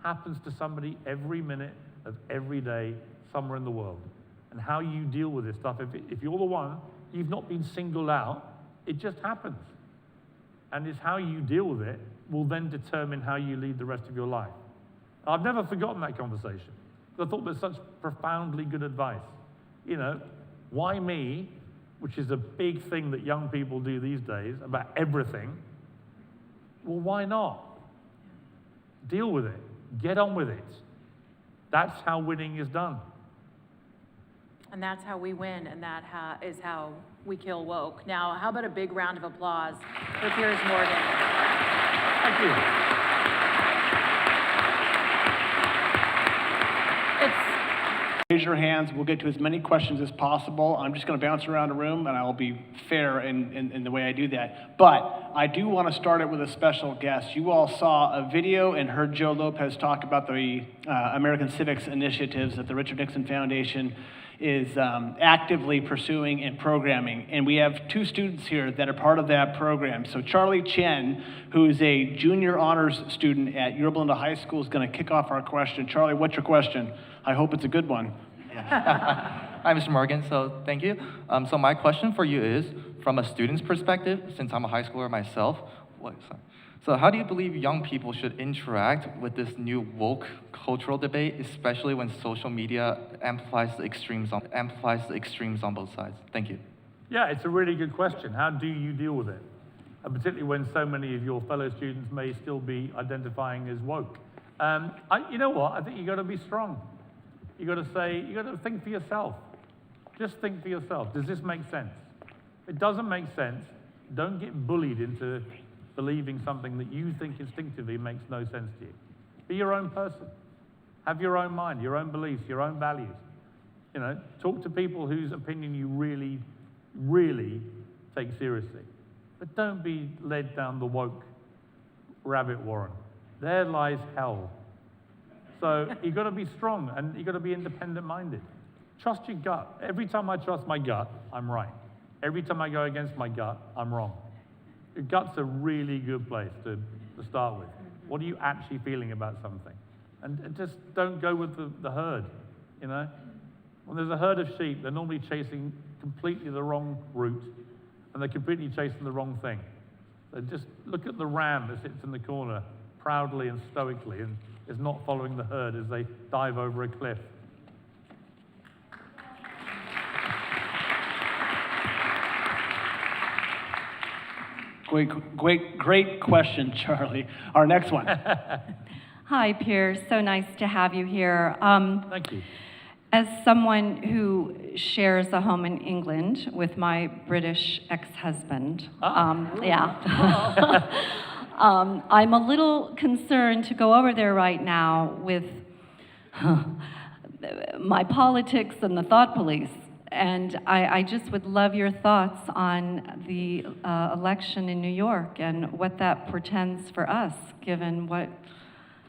Happens to somebody every minute of every day somewhere in the world. And how you deal with this stuff, if you're the one, you've not been singled out, it just happens. And it's how you deal with it will then determine how you lead the rest of your life. I've never forgotten that conversation. I thought it was such profoundly good advice. You know, why me, which is a big thing that young people do these days about everything. Well, why not? Deal with it. Get on with it. That's how winning is done. And that's how we win, and that is how we kill woke. Now, how about a big round of applause for Piers Morgan? Thank you. Raise your hands. We'll get to as many questions as possible. I'm just going to bounce around the room, and I will be fair in the way I do that. But I do want to start it with a special guest. You all saw a video and heard Joe Lopez talk about the American Civics initiatives that the Richard Nixon Foundation is actively pursuing and programming. And we have 2 students here that are part of that program. So Charlie Chen, who is a junior honors student at Yorba Linda High School, is going to kick off our question. Charlie, what's your question? I hope it's a good one. Hi, Mr. Morgan. So thank you. So my question for you is, from a student's perspective, since I'm a high schooler myself, so how do you believe young people should interact with this new woke cultural debate, especially when social media amplifies the extremes on both sides? Thank you. Yeah, it's a really good question. How do you deal with it? And particularly when so many of your fellow students may still be identifying as woke. You know what? I think you got to be strong. You got to think for yourself. Just think for yourself. Does this make sense? If it doesn't make sense, don't get bullied into believing something that you think instinctively makes no sense to you. Be your own person. Have your own mind, your own beliefs, your own values. You know, talk to people whose opinion you really, really take seriously. But don't be led down the woke rabbit warren. There lies hell. So you've got to be strong, and you've got to be independent-minded. Trust your gut. Every time I trust my gut, I'm right. Every time I go against my gut, I'm wrong. Your gut's a really good place to start with. What are you actually feeling about something? And just don't go with the herd, you know? When there's a herd of sheep, they're normally chasing completely the wrong route, and they're completely chasing the wrong thing. So just look at the ram that sits in the corner proudly and stoically and is not following the herd as they dive over a cliff. Great question, Charlie. Our next one. Hi, Piers. So nice to have you here. Thank you. As someone who shares a home in England with my British ex-husband, I'm a little concerned to go over there right now with my politics and the thought police. And I just would love your thoughts on the election in New York and what that portends for us, given what,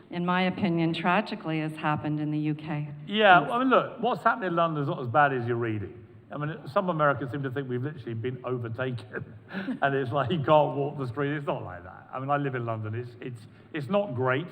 in my opinion, tragically has happened in the UK. Yeah, I mean, look, what's happening in London is not as bad as you're reading. I mean, some Americans seem to think we've literally been overtaken, and it's like you can't walk the street. It's not like that. I mean, I live in London. It's not great.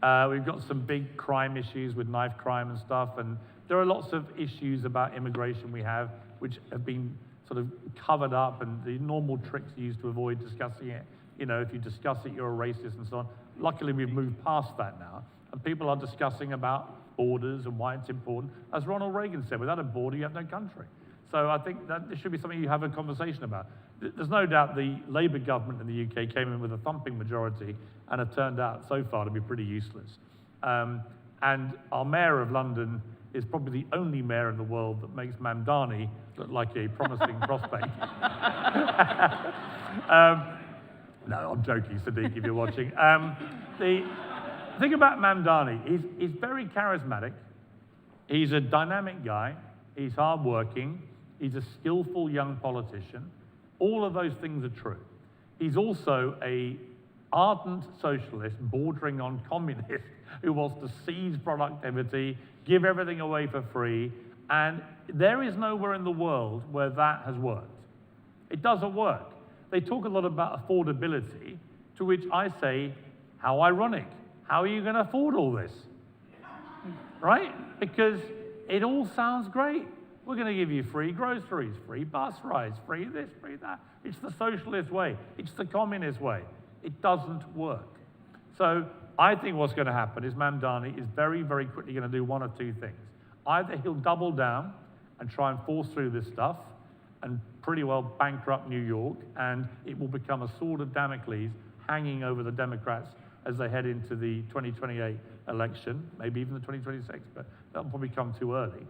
We've got some big crime issues with knife crime and stuff, and there are lots of issues about immigration we have, which have been sort of covered up, and the normal tricks used to avoid discussing it. You know, if you discuss it, you're a racist and so on. Luckily, we've moved past that now, and people are discussing about borders and why it's important. As Ronald Reagan said, without a border, you have no country. So I think that this should be something you have a conversation about. There's no doubt the Labour government in the UK came in with a thumping majority and have turned out so far to be pretty useless. And our mayor of London is probably the only mayor in the world that makes Mamdani look like a promising prospect. No, I'm joking, Sadiq, if you're watching. The thing about Mamdani, he's very charismatic. He's a dynamic guy. He's hardworking. He's a skillful young politician. All of those things are true. He's also a ardent socialist bordering on communist who wants to seize productivity, give everything away for free, and there is nowhere in the world where that has worked. It doesn't work. They talk a lot about affordability, to which I say, how ironic. How are you going to afford all this? Right? Because it all sounds great. We're going to give you free groceries, free bus rides, free this, free that. It's the socialist way. It's the communist way. It doesn't work. So I think what's going to happen is Mamdani is very, very quickly going to do one of two things. Either he'll double down and try and force through this stuff and pretty well bankrupt New York, and it will become a sword of Damocles hanging over the Democrats as they head into the 2028 election, maybe even the 2026, but that'll probably come too early.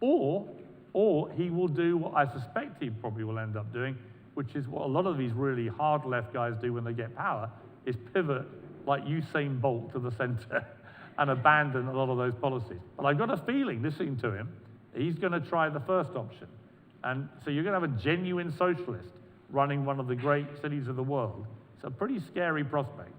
Or he will do what I suspect he probably will end up doing, which is what a lot of these really hard left guys do when they get power, is pivot like Usain Bolt to the center and abandon a lot of those policies. But I've got a feeling, listening to him, he's going to try the first option. And so you're going to have a genuine socialist running one of the great cities of the world. It's a pretty scary prospect.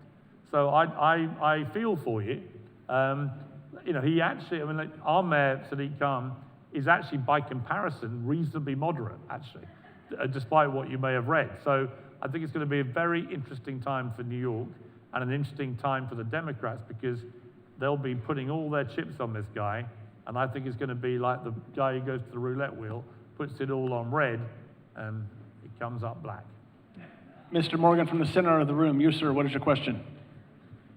So I feel for you. You know, he actually, I mean, like, our mayor, Sadiq Khan, is actually, by comparison, reasonably moderate, actually, despite what you may have read. So I think it's going to be a very interesting time for New York and an interesting time for the Democrats, because they'll be putting all their chips on this guy, and I think it's going to be like the guy who goes to the roulette wheel, puts it all on red, and it comes up black. Mr. Morgan from the center of the room. You, sir, what is your question?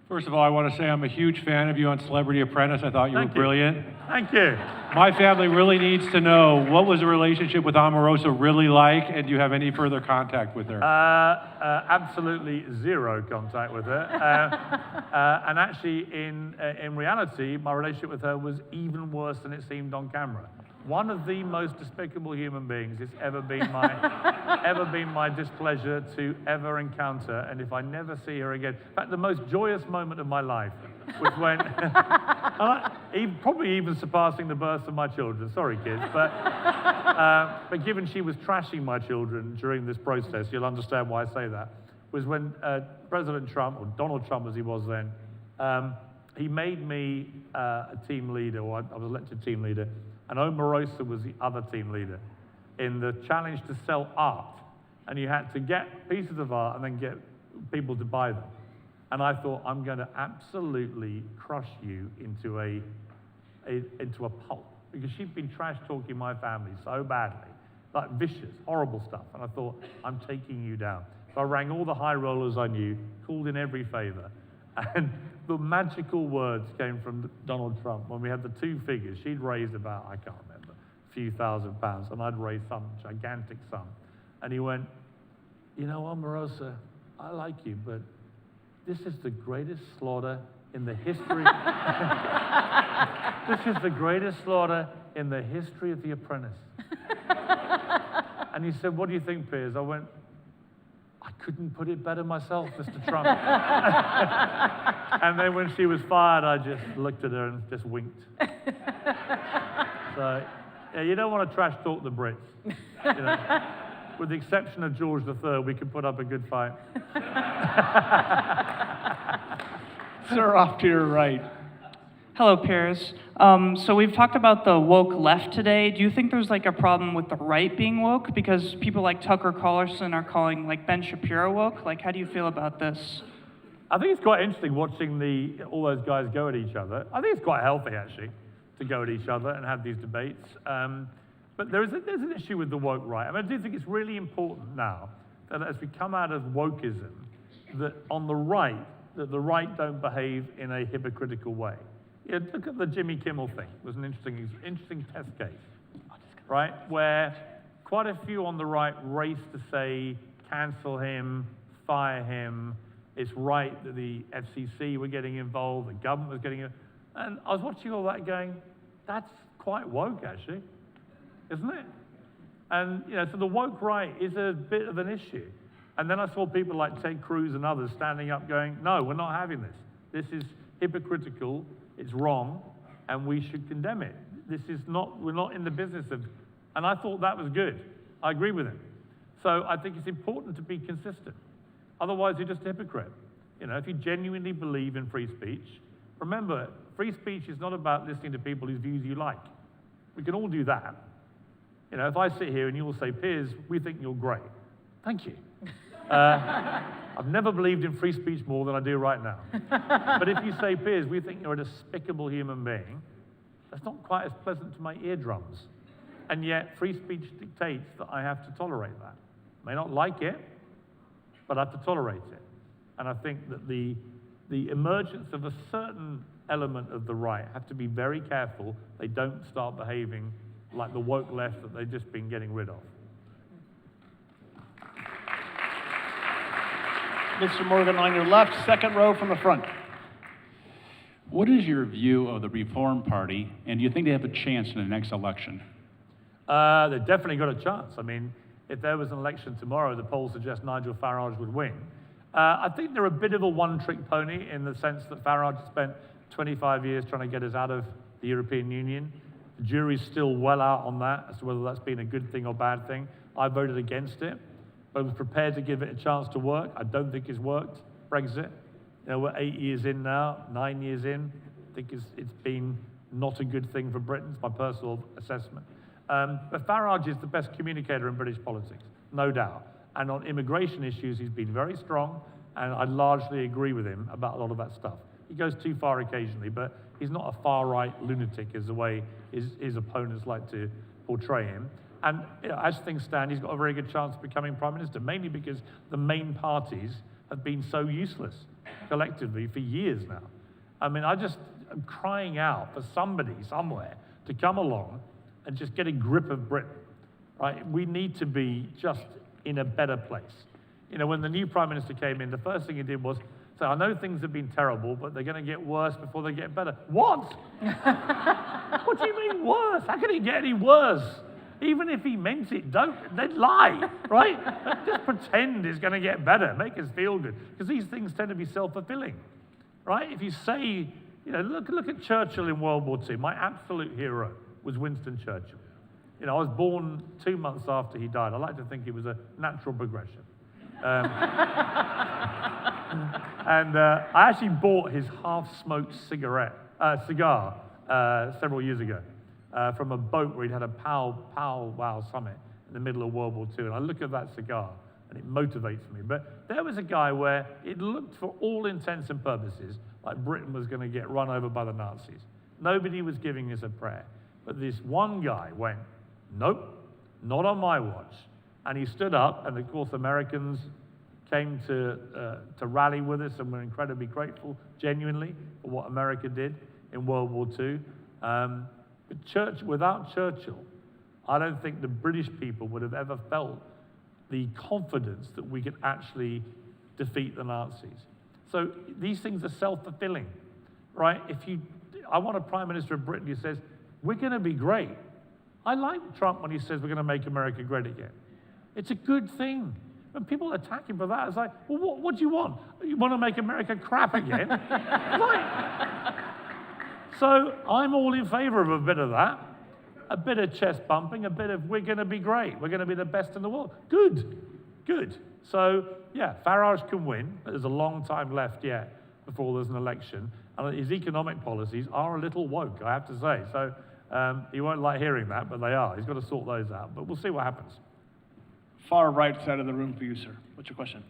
First of all, I want to say I'm a huge fan of you on Celebrity Apprentice. I thought you were brilliant. Thank you. My family really needs to know, what was the relationship with Omarosa really like, and do you have any further contact with her? Absolutely zero contact with her. And actually, in reality, my relationship with her was even worse than it seemed on camera. One of the most despicable human beings it's ever been my displeasure to ever encounter, and if I never see her again. In fact, the most joyous moment of my life was when, probably even surpassing the births of my children, sorry kids, but given she was trashing my children during this process, you'll understand why I say that, was when President Trump, or Donald Trump as he was then, he made me a team leader, or I was elected team leader, and Omarosa was the other team leader in the challenge to sell art. And you had to get pieces of art and then get people to buy them. And I thought, I'm going to absolutely crush you into a pulp. Because she'd been trash talking my family so badly, like vicious, horrible stuff. And I thought, I'm taking you down. So I rang all the high rollers I knew, called in every favor. And the magical words came from Donald Trump when we had the two figures. She'd raised about, I can't remember, a few £1,000s, and I'd raised some gigantic sum. And he went, you know, Omarosa, I like you, but this is the greatest slaughter in the history. This is the greatest slaughter in the history of The Apprentice. And he said, what do you think, Piers? I went, I couldn't put it better myself, Mr. Trump. And then when she was fired, I just looked at her and just winked. So, yeah, you don't want to trash talk the Brits. You know, with the exception of George III, we can put up a good fight. Sir, off to your right. Hello, Piers. So we've talked about the woke left today. Do you think there's like a problem with the right being woke? Because people like Tucker Carlson are calling like Ben Shapiro woke. Like, how do you feel about this? I think it's quite interesting watching all those guys go at each other. I think it's quite healthy, actually, to go at each other and have these debates. But there's an issue with the woke right. I mean, I do think it's really important now that as we come out of wokeism, that on the right, that the right don't behave in a hypocritical way. look at the Jimmy Kimmel thing. It was an interesting test case, right? Where quite a few on the right raced to say, cancel him, fire him. It's right that the FCC were getting involved, the government was getting involved. And I was watching all that going, that's quite woke, actually, isn't it? And, so the woke right is a bit of an issue. And then I saw people like Ted Cruz and others standing up going, no, we're not having this. This is hypocritical, it's wrong, and we should condemn it. We're not in the business of, and I thought that was good. I agree with him. So I think it's important to be consistent. Otherwise, you're just a hypocrite. If you genuinely believe in free speech, remember, free speech is not about listening to people whose views you like. We can all do that. If I sit here and you all say, Piers, we think you're great. Thank you. I've never believed in free speech more than I do right now. But if you say, Piers, we think you're a despicable human being, that's not quite as pleasant to my eardrums. And yet, free speech dictates that I have to tolerate that. I may not like it, but I have to tolerate it. And I think that the emergence of a certain element of the right have to be very careful they don't start behaving like the woke left that they've just been getting rid of. Mr. Morgan, on your left, second row from the front. What is your view of the Reform Party, and do you think they have a chance in the next election? They've definitely got a chance. I mean, if there was an election tomorrow, the polls suggest Nigel Farage would win. I think they're a bit of a one-trick pony in the sense that Farage spent 25 years trying to get us out of the European Union. The jury's still well out on that as to whether that's been a good thing or bad thing. I voted against it, but I was prepared to give it a chance to work. I don't think it's worked. Brexit, we're 8 years in now, 9 years in. I think it's been not a good thing for Britain. It's my personal assessment. But Farage is the best communicator in British politics, no doubt. And on immigration issues, he's been very strong, and I largely agree with him about a lot of that stuff. He goes too far occasionally, but he's not a far-right lunatic as the way his opponents like to portray him. And as things stand, he's got a very good chance of becoming Prime Minister, mainly because the main parties have been so useless collectively for years now. I mean, I'm crying out for somebody somewhere to come along and just get a grip of Britain, right? We need to be just in a better place. When the new Prime Minister came in, the first thing he did was say, I know things have been terrible, but they're going to get worse before they get better. What? What do you mean worse? How can it get any worse? Even if he meant it, they'd lie, right? Just pretend it's going to get better, make us feel good. Because these things tend to be self-fulfilling, right? If you say, look at Churchill in World War II. My absolute hero was Winston Churchill. I was born 2 months after he died. I like to think it was a natural progression. And I actually bought his half-smoked cigar several years ago from a boat where he'd had a powwow summit in the middle of World War II. And I look at that cigar, and it motivates me. But there was a guy where it looked, for all intents and purposes, like Britain was going to get run over by the Nazis. Nobody was giving us a prayer. But this one guy went, nope, not on my watch. And he stood up, and of course Americans came to rally with us, and we're incredibly grateful, genuinely, for what America did in World War II. But without Churchill, I don't think the British people would have ever felt the confidence that we could actually defeat the Nazis. So these things are self-fulfilling, right? I want a Prime Minister of Britain who says, we're going to be great. I like Trump when he says we're going to make America great again. It's a good thing. When people attack him for that, it's like, well, what do you want? You want to make America crap again? Right. So I'm all in favor of a bit of that, a bit of chest bumping, a bit of we're going to be great. We're going to be the best in the world. Good. So, yeah, Farage can win, but there's a long time left yet before there's an election. And his economic policies are a little woke, I have to say. So you won't like hearing that, but they are. He's got to sort those out. But we'll see what happens. Far right side of the room for you, sir. What's your question?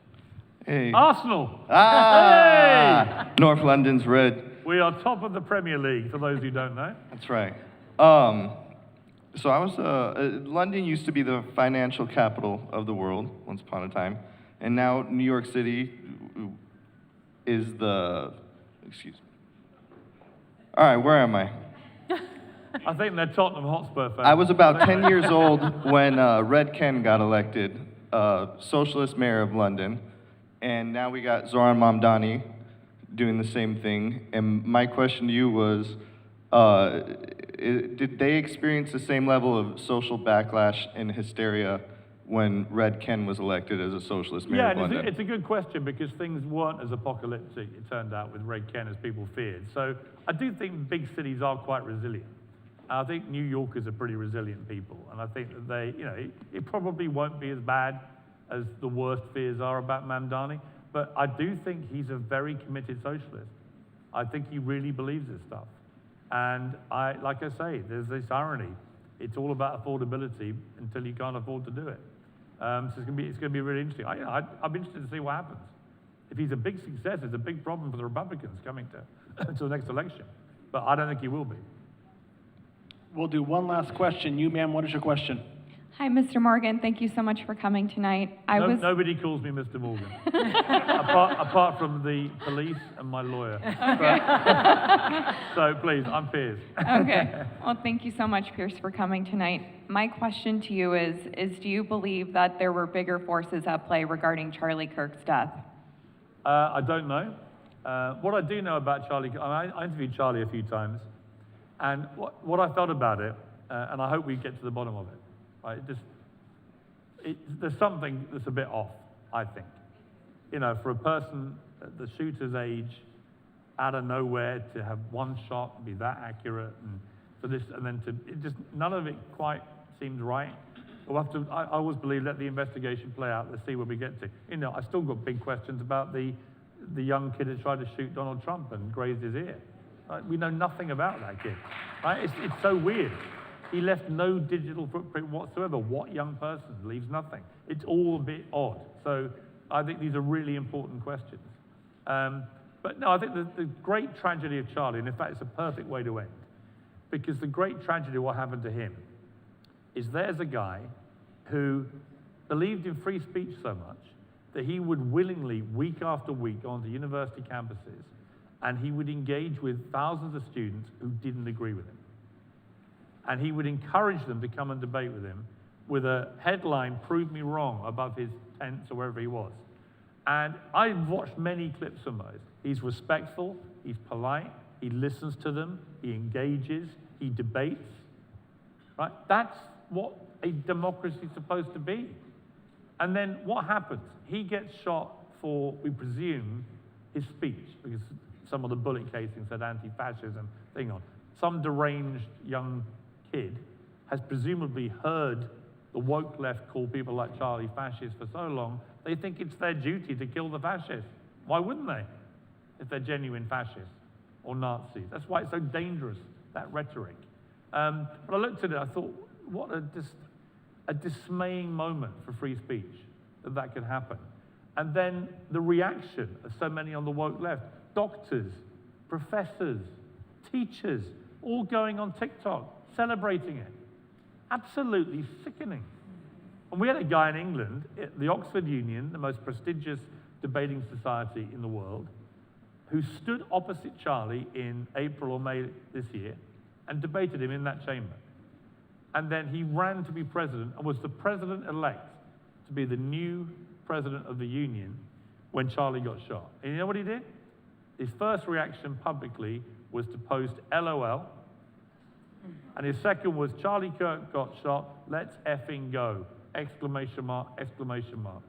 Hey. Arsenal. Ah! Hey! North London's red. We are top of the Premier League, for those who don't know. That's right. So I was, London used to be the financial capital of the world once upon a time. And now New York City is the, excuse me. All right, where am I? I think they're Tottenham Hotspur fans. I was about 10 years old when Red Ken got elected socialist mayor of London, and now we got Zoran Mamdani doing the same thing. And my question to you was, did they experience the same level of social backlash and hysteria when Red Ken was elected as a socialist mayor of London? Yeah, it's a good question because things weren't as apocalyptic, it turned out, with Red Ken as people feared. So I do think big cities are quite resilient. I think New Yorkers are pretty resilient people, and I think that they, it probably won't be as bad as the worst fears are about Mamdani, but I do think he's a very committed socialist. I think he really believes this stuff. And like I say, there's this irony. It's all about affordability until you can't afford to do it. So it's going to be really interesting. I'm interested to see what happens. If he's a big success, it's a big problem for the Republicans coming to the next election. But I don't think he will be. We'll do one last question. You, ma'am, what is your question? Hi, Mr. Morgan. Thank you so much for coming tonight. Nobody calls me Mr. Morgan, apart from the police and my lawyer. Okay. So please, I'm Piers. Okay. Well, thank you so much, Piers, for coming tonight. My question to you is do you believe that there were bigger forces at play regarding Charlie Kirk's death? I don't know. What I do know about Charlie, I interviewed Charlie a few times, and what I felt about it, and I hope we get to the bottom of it, right? There's something that's a bit off, I think. For a person at the shooter's age, out of nowhere, to have one shot and be that accurate, and for this, and then none of it quite seemed right. I always believe let the investigation play out. Let's see where we get to. I still got big questions about the young kid who tried to shoot Donald Trump and grazed his ear. Right? We know nothing about that kid. Right? It's so weird. He left no digital footprint whatsoever. What young person leaves nothing? It's all a bit odd. So I think these are really important questions. But no, I think the great tragedy of Charlie, and in fact, it's a perfect way to end, because the great tragedy of what happened to him is there's a guy who believed in free speech so much that he would willingly, week after week, go onto university campuses, and he would engage with thousands of students who didn't agree with him. And he would encourage them to come and debate with him with a headline, "Prove me wrong," above his tents or wherever he was. And I've watched many clips from those. He's respectful, he's polite, he listens to them, he engages, he debates. Right? That's what a democracy is supposed to be. And then what happens? He gets shot for, we presume, his speech, because some of the bullet casings said anti-fascism thing on. Some deranged young kid has presumably heard the woke left call people like Charlie fascists for so long, they think it's their duty to kill the fascists. Why wouldn't they, if they're genuine fascists or Nazis? That's why it's so dangerous, that rhetoric. But I looked at it, I thought, what a dismaying moment for free speech that could happen. And then the reaction of so many on the woke left, doctors, professors, teachers, all going on TikTok, celebrating it. Absolutely sickening. And we had a guy in England, at the Oxford Union, the most prestigious debating society in the world, who stood opposite Charlie in April or May this year and debated him in that chamber. And then he ran to be president and was the president-elect to be the new president of the union when Charlie got shot. And you know what he did? His first reaction publicly was to post LOL. And his second was, Charlie Kirk got shot, let's effing go, exclamation mark, exclamation mark.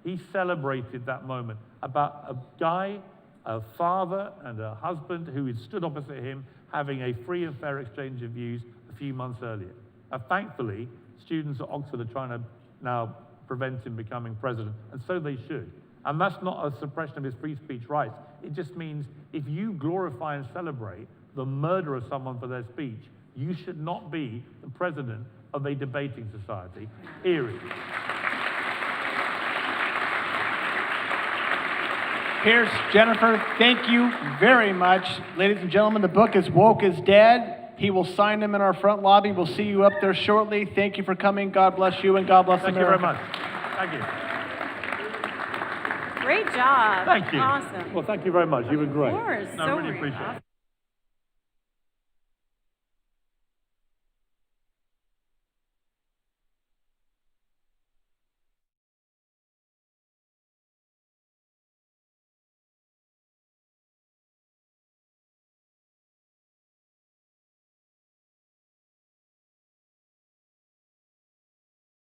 He celebrated that moment about a guy, a father and a husband who had stood opposite him having a free and fair exchange of views a few months earlier. Thankfully, students at Oxford are trying to now prevent him becoming president, and so they should. And that's not a suppression of his free speech rights. It just means if you glorify and celebrate the murder of someone for their speech, you should not be the president of a debating society, period. Piers, Jennifer, thank you very much. Ladies and gentlemen, the book is Woke is Dead. He will sign them in our front lobby. We'll see you up there shortly. Thank you for coming. God bless you, and God bless America. Thank you very much. Thank you. Great job. Thank you. Awesome. Well, thank you very much. You were great. Of course. No, I so really appreciate it.